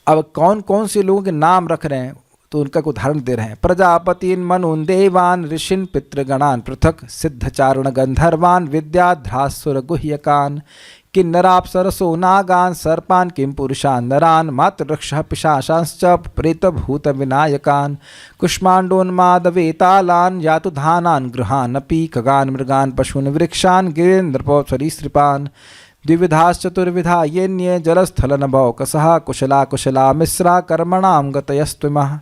अब कौन कौन से लोगों के नाम रख रहे हैं तो उनका उदाहरण दे रहे हैं। प्रजापतिन मनुन देवान ऋषिन पितृगणान पृथक सिद्धचारण गंधर्वान विद्याध्रासुर गुह्यकान किन्नराप्सरसो नागान सर्पान किम पुरुषान नरान मातृक्षः पिशाचांश्च प्रेतभूत विनायकान कुष्मांडोन्मादवेतालान यातुधानान गृहान अपि खगान मृगान पशून वृक्षान गिरेन्द्रपो सरीसृपान द्विविधाश्चतुर्विधा येन्ये जलस्थलनभौकसः कुशला कुशला मिश्रा कर्मणां गतयस्त्विमः।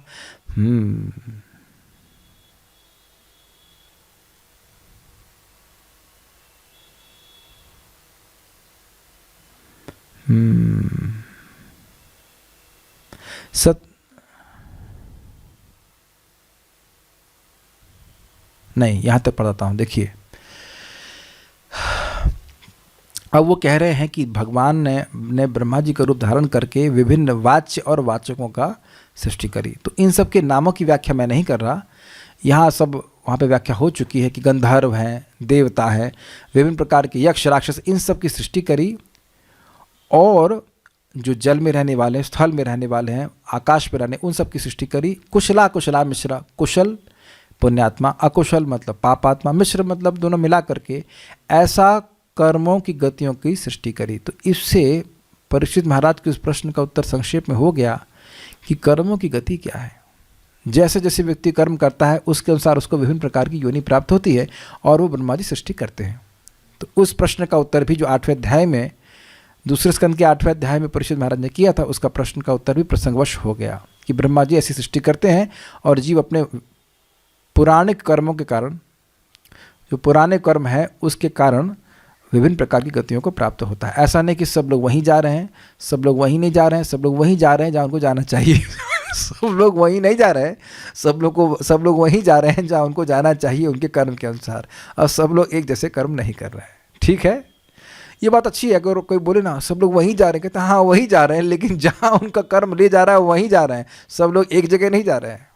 नहीं, यहां तक पढ़ाता हूं, देखिए। अब वो कह रहे हैं कि भगवान ने ब्रह्मा जी का रूप धारण करके विभिन्न वाच्य और वाचकों का सृष्टि करी। तो इन सब के नामों की व्याख्या मैं नहीं कर रहा, यहाँ सब वहाँ पे व्याख्या हो चुकी है कि गंधर्व हैं, देवता हैं, विभिन्न प्रकार के यक्ष राक्षस, इन सब की सृष्टि करी। और जो जल में रहने वाले हैं, स्थल में रहने वाले हैं, आकाश में रहने, उन सब की सृष्टि करी। कुशला कुशला मिश्रा, कुशल पुण्यात्मा, अकुशल मतलब पापात्मा, मिश्र मतलब दोनों मिला करके ऐसा कर्मों की गतियों की सृष्टि करी। तो इससे परीक्षित महाराज के उस प्रश्न का उत्तर संक्षेप में हो गया कि कर्मों की गति क्या है। जैसे जैसे व्यक्ति कर्म करता है उसके अनुसार उसको विभिन्न प्रकार की योनि प्राप्त होती है और वो ब्रह्मा जी सृष्टि करते हैं। तो उस प्रश्न का उत्तर भी जो 8वें अध्याय में, दूसरे स्कंद के 8वें अध्याय में परीक्षित महाराज ने किया था, उसका प्रश्न का उत्तर भी प्रसंगवश हो गया कि ब्रह्मा जी ऐसी सृष्टि करते हैं और जीव अपने पुराने कर्मों के कारण, जो पुराने कर्म है उसके कारण विभिन्न प्रकार की गतियों को प्राप्त होता है। ऐसा नहीं कि सब लोग वहीं जा रहे हैं, सब लोग वहीं नहीं जा रहे हैं, सब लोग वहीं जा रहे हैं जहाँ उनको जाना चाहिए सब लोग वहीं नहीं जा रहे हैं, सब लोग वहीं जा रहे हैं जहाँ उनको जाना चाहिए उनके कर्म के अनुसार, और सब लोग एक जैसे कर्म नहीं कर रहे हैं। ठीक है, ये बात अच्छी है। अगर कोई बोले ना सब लोग वहीं जा रहे हैं, कहते हैं हाँ वहीं जा रहे हैं, लेकिन जहाँ उनका कर्म ले जा रहा है वहीं जा रहे हैं, सब लोग एक जगह नहीं जा रहे हैं।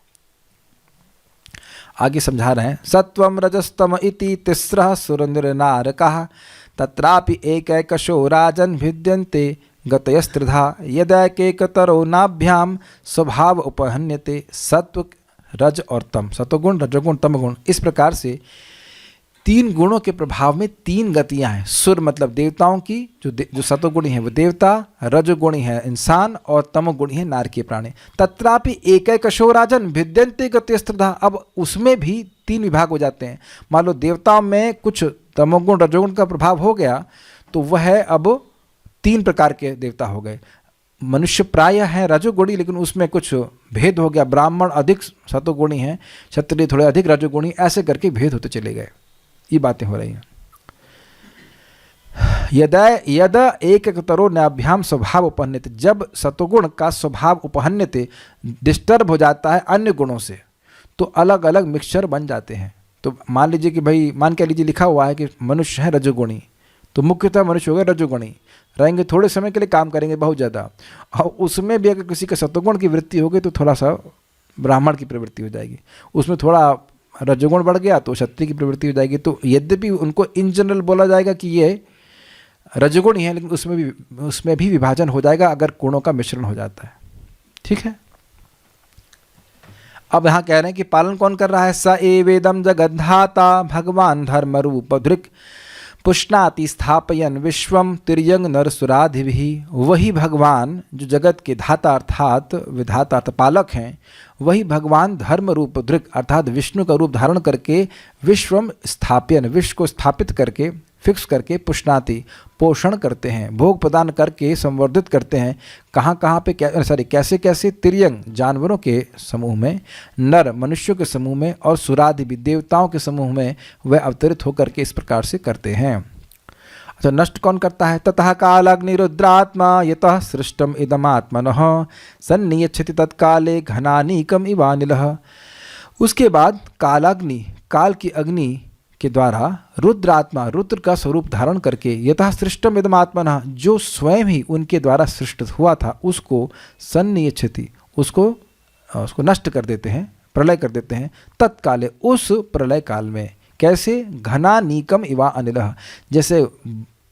आगे समझा रहे हैं, सत्वम रजस्तम इति तिस्रः सुरंद्र नारकाः तत्रापि एकैकशो राजन् भिद्यन्ते गतयस्त्रिधा यदैकेकतरो नाभ्याम स्वभाव उपहन्यते। सत्व, रज और तम, सत्वगुण, रजोगुण, तमगुण, इस प्रकार से 3 गुणों के प्रभाव में 3 गतियां हैं। सुर मतलब देवताओं की, जो सत्वगुणी है वो देवता, रजोगुणी है इंसान और तमोगुणी है नारकीय प्राणी। तत्रापि एकैकशो राजन् भिद्यन्ते गतयस्त्रिधा। अब उसमें भी 3 विभाग हो जाते हैं। मान लो देवताओं में कुछ तमोगुण रजोगुण का प्रभाव हो गया तो वह अब 3 प्रकार के देवता हो गए। मनुष्य प्राय है रजोगुणी, लेकिन उसमें कुछ भेद हो गया, ब्राह्मण अधिक सत्वगुणी हैं, क्षत्रिय थोड़े अधिक रजोगुणी, ऐसे करके भेद होते चले गए। ये बातें हो रही हैं। यद एकतरो नाभ्याम स्वभाव उपहन्यते, जब सत्वगुण का स्वभाव उपहन्यते डिस्टर्ब हो जाता है अन्य गुणों से तो अलग अलग मिक्सचर बन जाते हैं। तो मान लीजिए कि भाई, मान के लीजिए लिखा हुआ है कि मनुष्य है रजोगुणी, तो मुख्यतः मनुष्य हो गए रजोगुणी, रहेंगे थोड़े समय के लिए, काम करेंगे बहुत ज़्यादा, और उसमें भी अगर किसी का सत्वगुण की वृत्ति हो गई तो थोड़ा सा ब्राह्मण की प्रवृत्ति हो जाएगी, उसमें थोड़ा रजोगुण बढ़ गया तो क्षत्रिय की प्रवृत्ति हो जाएगी। तो यद्यपि उनको इन जनरल बोला जाएगा कि ये रजोगुण ही है, लेकिन उसमें भी विभाजन हो जाएगा अगर गुणों का मिश्रण हो जाता है। ठीक है। अब यहाँ कह रहे हैं कि पालन कौन कर रहा है? स एवेदम जगद्धाता भगवान धर्म रूप धृक पुष्णाति स्थापयन विश्वम तिर्यंग नरसुराधिभिः। वही भगवान जो जगत के धाता अर्थात विधाता अर्थात पालक हैं, वही भगवान धर्म रूप धृक अर्थात विष्णु का रूप धारण करके विश्वम स्थापयन विश्व को स्थापित करके फिक्स करके पुष्णाति पोषण करते हैं, भोग प्रदान करके संवर्धित करते हैं। कहाँ कहाँ पे कैसे कैसे? तिर्यंग जानवरों के समूह में, नर मनुष्यों के समूह में, और सुरादि भी देवताओं के समूह में वह अवतरित होकर के इस प्रकार से करते हैं। अच्छा, नष्ट कौन करता है? ततः कालाग्निरुद्रात्मा यतः सृष्टम इदमात्मनः सन्नियच्छति तत्काले घनानीकम इवानिलः। उसके बाद कालाग्नि, काल की अग्नि के द्वारा रुद्रात्मा, रुद्र का स्वरूप धारण करके यथा सृष्टम इदमात्मनः जो स्वयं ही उनके द्वारा सृष्ट हुआ था उसको सन्नियच्छति उसको नष्ट कर देते हैं, प्रलय कर देते हैं। तत्काले उस प्रलय काल में कैसे? घनानीकम इवा अनिलः जैसे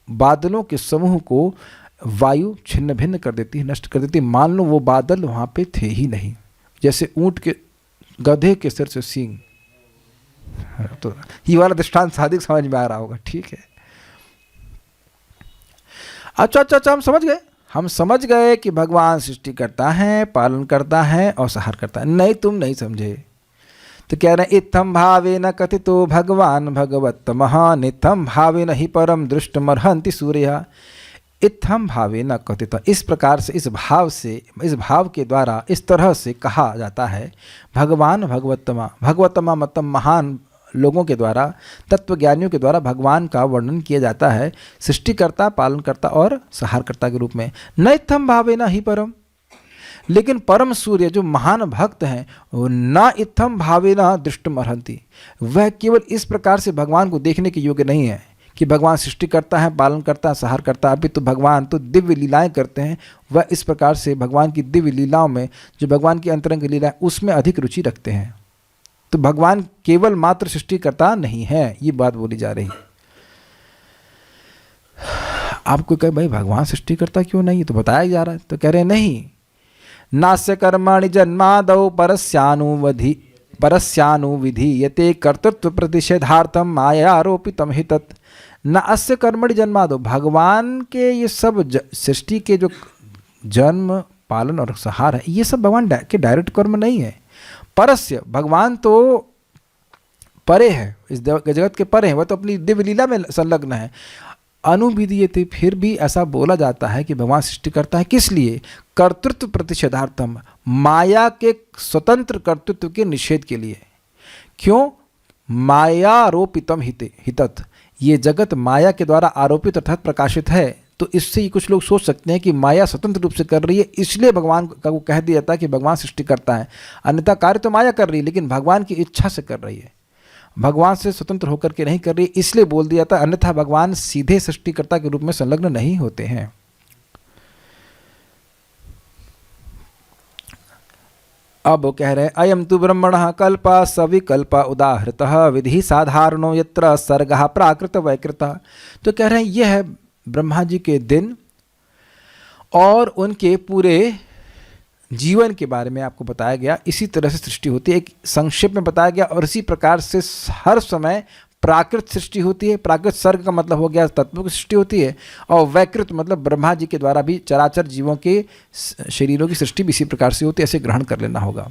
बादलों के समूह को वायु छिन्न भिन्न कर देती है, नष्ट कर देती है। मान लो वो बादल वहाँ पे थे ही नहीं, जैसे ऊँट के गधे के सिर से सींग। तो ये वाला दृष्टांत साधिक समझ में आ रहा होगा। ठीक है। अच्छा, हम समझ गए कि भगवान सृष्टि करता है, पालन करता है और संहार करता है। नहीं, तुम नहीं समझे। तो कह रहे हैं इत्थम भावेन कथितो भगवान भगवत्तमः नित्यम भावेन हि परम दृष्टमर्हन्ति सूर्यः। इत्थम भावेन कथित, इस प्रकार से, इस भाव के द्वारा, इस तरह से कहा जाता है भगवान भगवत्तमा मतलब महान लोगों के द्वारा, तत्वज्ञानियों के द्वारा भगवान का वर्णन किया जाता है सृष्टिकर्ता, पालनकर्ता और संहारकर्ता के रूप में। न इत्थम भावेन हि परम, लेकिन परम सूर्य जो महान भक्त हैं वो न इत्थम भावेन दृष्टमर्हन्ति, वह केवल इस प्रकार से भगवान को देखने के योग्य नहीं है कि भगवान सृष्टि करता है, पालन करता है, संहार करता है। अभी तो भगवान तो दिव्य लीलाएं करते हैं, वह इस प्रकार से भगवान की दिव्य लीलाओं में, जो भगवान की अंतरंग लीला है उसमें अधिक रुचि रखते हैं। तो भगवान केवल मात्र सृष्टिकर्ता नहीं है, ये बात बोली जा रही है। आपको कहे भाई भगवान सृष्टिकर्ता क्यों नहीं, तो बताया जा रहा है। तो कह रहे नहीं, नास्य कर्मणि जन्मादौ परस्यानुविधीयते कर्तृत्व प्रतिषेधार्थम माया आरोपितम हि तत्। न अस्य कर्मणि जन्मादौ, भगवान के ये सब सृष्टि के जो जन्म, पालन और संहार है, ये सब भगवान के डायरेक्ट कर्म नहीं है। परस्य, भगवान तो परे है, इस जगत के परे है, वह तो अपनी दिव्य लीला में संलग्न है। अनुविधीयते, फिर भी ऐसा बोला जाता है कि भगवान सृष्टि करता है, किस लिए? कर्तृत्व प्रतिषेधार्थम, माया के स्वतंत्र कर्तृत्व के निषेध के लिए। क्यों? मायारोपितम हितत्, ये जगत माया के द्वारा आरोपित अर्थात प्रकाशित है। तो इससे कुछ लोग सोच सकते हैं कि माया स्वतंत्र रूप से कर रही है, इसलिए भगवान को कह दिया जाता है कि भगवान सृष्टि करता है। अन्यथा कार्य तो माया कर रही है, लेकिन भगवान की इच्छा से कर रही है, भगवान से स्वतंत्र होकर के नहीं कर रही, इसलिए बोल दिया था। अन्यथा भगवान सीधे सृष्टिकर्ता के रूप में संलग्न नहीं होते हैं। अब वो कह रहे हैं अयम तु ब्रह्मणः कल्पः सविकल्प उदाहृतः विधि साधारणो यत्र सर्गः प्राकृत वैकृतः। तो कह रहे हैं यह है ब्रह्मा जी के दिन और उनके पूरे जीवन के बारे में आपको बताया गया। इसी तरह से सृष्टि होती है, एक संक्षेप में बताया गया, और इसी प्रकार से हर समय प्राकृत सृष्टि होती है। प्राकृत सर्ग का मतलब हो गया तत्वों की सृष्टि होती है, और वैकृत मतलब ब्रह्मा जी के द्वारा भी चराचर जीवों के शरीरों की सृष्टि भी इसी प्रकार से होती है। ऐसे ग्रहण कर लेना होगा।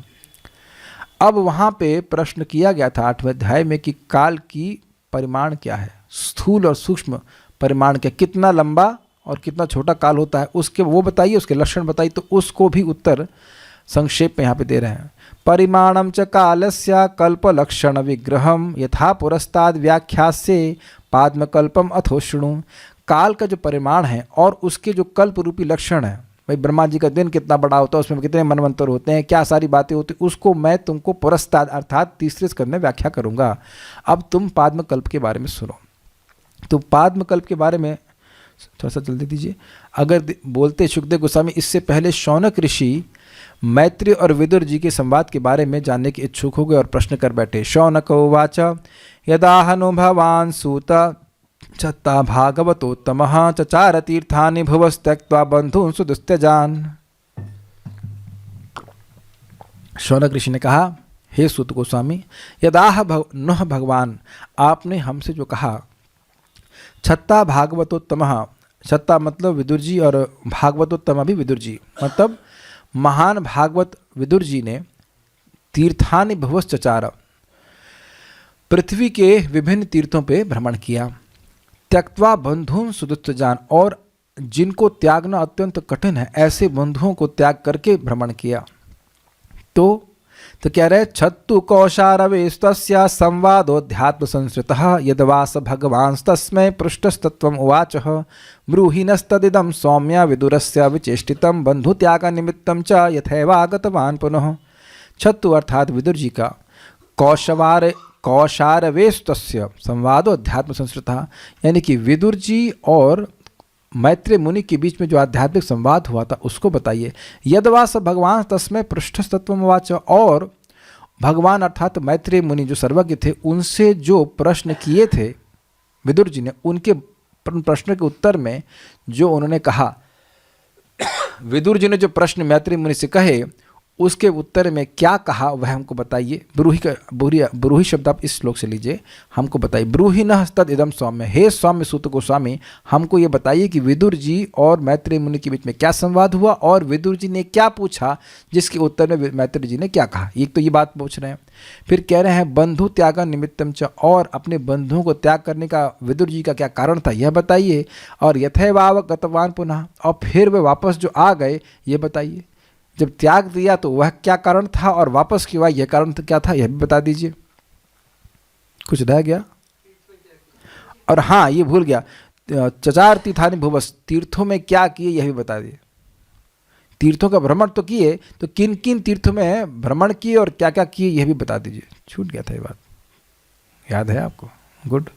अब वहाँ पे प्रश्न किया गया था 8वें अध्याय में कि काल की परिमाण क्या है, स्थूल और सूक्ष्म परिमाण क्या, कितना लंबा और कितना छोटा काल होता है, उसके वो बताइए, उसके लक्षण बताइए। तो उसको भी उत्तर संक्षेप में यहाँ पे दे रहे हैं। परिमाणम च कालस्य कल्पलक्षण विग्रहम यथा पुरस्ताद व्याख्यास्ये पाद्मकल्पम अथो शृणु। काल का जो परिमाण है और उसके जो कल्प रूपी लक्षण है, भाई ब्रह्मा जी का दिन कितना बड़ा होता है, उसमें कितने मनवंतर होते हैं, क्या सारी बातें होती, उसको मैं तुमको पुरस्ताद अर्थात तीसरे स्कंद में व्याख्या करूँगा। अब तुम पाद्मकल्प के बारे में सुनो। तो पाद्मकल्प के बारे में थोड़ा सा जल्दी दीजिए। अगर बोलते सुखदेव गोस्वामी, इससे पहले शौनक ऋषि मैत्री और विदुर जी के संवाद के बारे में जानने के इच्छुक हो गए और प्रश्न कर बैठे। शौनक उवाच यदा हनु भवान् सूत छत्ता भागवतोत्तमः चचार तीर्थानि भुवस्त्यक्त्वा बंधून् सुदुस्त्यजान्। शौनक ऋषि ने कहा, हे सूत गोस्वामी, यदाह नुह भगवान, आपने हमसे जो कहा, छत्ता भागवतोत्तमः, छत्ता मतलब विदुर जी और भागवतोत्तम भी विदुर जी, मतलब महान भागवत विदुर जी ने तीर्थानि भुवश्चचार, पृथ्वी के विभिन्न तीर्थों पे भ्रमण किया। त्यक्त्वा बंधून् सुदुस्त्यजान्, और जिनको त्यागना अत्यंत कठिन है ऐसे बंधुओं को त्याग करके भ्रमण किया। तो कह रहे, छत्तु कौशारवेस्तस्य संवादोऽध्यात्म संस्कृतः यद्वास भगवांस्तस्मै पृष्ठस्तत्वम् उवाचः ब्रूहिणस्तदिदं सौम्य विदुरस्य विचेष्टितं बंधुत्यागनिमित्तं च यथैवागतवान् पुनः। छत्तु अर्थात विदुर जी का कौशारवेस्तस्य संवादोऽध्यात्म संस्कृतः, यानी कि विदुर जी और मैत्रेय मुनि के बीच में जो आध्यात्मिक संवाद हुआ था उसको बताइए। यदवास भगवान तस्मै पृष्ठस्तत्वम् उवाच, और भगवान अर्थात मैत्रेय मुनि जो सर्वज्ञ थे उनसे जो प्रश्न किए थे विदुर जी ने, उनके प्रश्न के उत्तर में जो उन्होंने कहा, विदुर जी ने जो प्रश्न मैत्रेय मुनि से कहे उसके उत्तर में क्या कहा वह हमको बताइए। ब्रूहि शब्द आप इस श्लोक से लीजिए, हमको बताइए। ब्रूहिणः तद इदम सौम्य, हे सौम्य सूत गोस्वामी, हमको ये बताइए कि विदुर जी और मैत्रेय मुनि के बीच में क्या संवाद हुआ और विदुर जी ने क्या पूछा जिसके उत्तर में मैत्रेय जी ने क्या कहा। एक तो ये बात पूछ रहे हैं, फिर कह रहे हैं बंधु त्याग निमित्तम च, और अपने बंधुओं को त्याग करने का विदुर जी का क्या कारण था यह बताइए। और यथैवाव गतवान पुनः, और फिर वे वापस जो आ गए ये बताइए। जब त्याग दिया तो वह क्या कारण था और वापस क्यों आया यह कारण तो क्या था यह भी बता दीजिए। कुछ रह गया? और हाँ, ये भूल गया, चचार तीर्थानि भुवस्, तीर्थों में क्या किए यह भी बता दिए। तीर्थों का भ्रमण तो किए, तो किन किन तीर्थों में भ्रमण किए और क्या क्या किए यह भी बता दीजिए। छूट गया था ये बात, याद है आपको? गुड।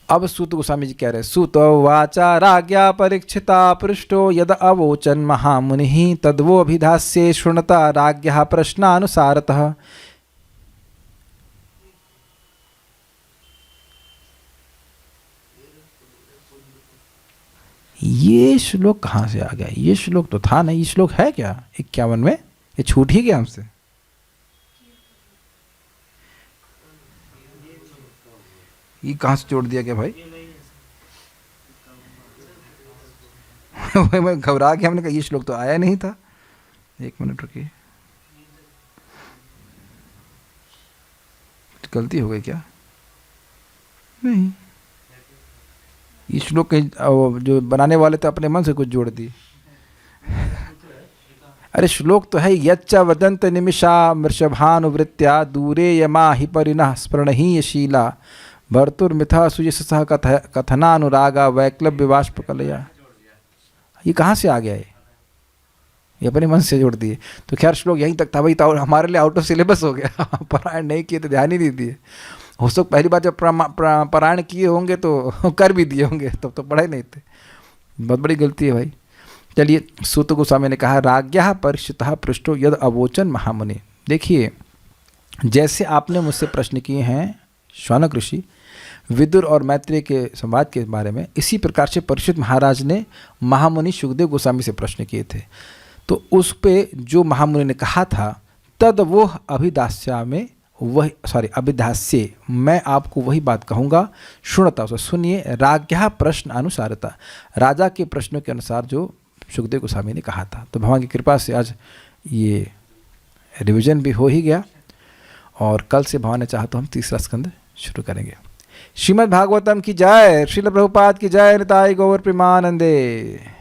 अब सूत गोस्वामी जी कह रहे, सूत वाचा राज्ञा परीक्षिता पृष्ठो यद अवोचन महामुनि तद्वो अभिधास्ये शृणुता राज्ञः प्रश्नानुसारतः। ये श्लोक कहाँ से आ गया? ये श्लोक तो था नहीं, ये श्लोक है क्या 51 में? ये छूट ही गया हमसे। ये कहाँ से जोड़ दिया गया भाई? मैं घबरा गया, हमने कहा ये श्लोक तो आया नहीं था। एक मिनट रुकिए, गलती हो गई क्या? नहीं, ये श्लोक जो बनाने वाले थे अपने मन से कुछ जोड़ दी। अरे श्लोक तो है, यच्च वदंत निमिषा मृषभानुवृत्त्या दूरे यमा हि परिणः स्पृणहीयशीला भर्तुर्मिथा सुयशसः कथनानुरागा वैक्लव्य बाष्पकलया। ये कहाँ से आ गया है? ये अपने मन से जोड़ दिए। तो खैर श्लोक यहीं तक था भाई, तो हमारे लिए आउट ऑफ सिलेबस हो गया। पारायण नहीं किए तो ध्यान ही नहीं दिए। हो सकता पहली बार जब पारायण किए होंगे तो कर भी दिए होंगे, तब तो पढ़े नहीं थे। बहुत बड़ी गलती है भाई। चलिए, सूत गोस्वामी ने कहा राज्ञः परीक्षितः पृष्ठो यद अवोचन महामुनि। देखिए, जैसे आपने मुझसे प्रश्न किए हैं शौनक ऋषि विदुर और मैत्रेय के संवाद के बारे में, इसी प्रकार से परीक्षित महाराज ने महामुनि सुखदेव गोस्वामी से प्रश्न किए थे। तो उस पे जो महामुनि ने कहा था तद वो अभिदास्या में वही अभिधास्य, मैं आपको वही बात कहूँगा। शुणता, उसे सुनिए। राज्ञः प्रश्न अनुसारता, राजा के प्रश्नों के अनुसार जो सुखदेव गोस्वामी ने कहा था। तो भगवान की कृपा से आज ये रिवीजन भी हो ही गया और कल से भगवान ने चाहा तो हम तीसरा स्कंद शुरू करेंगे। श्रीमद् भागवतम की जय, श्रील प्रभुपाद की जय, निताई गौर प्रेमानंदे।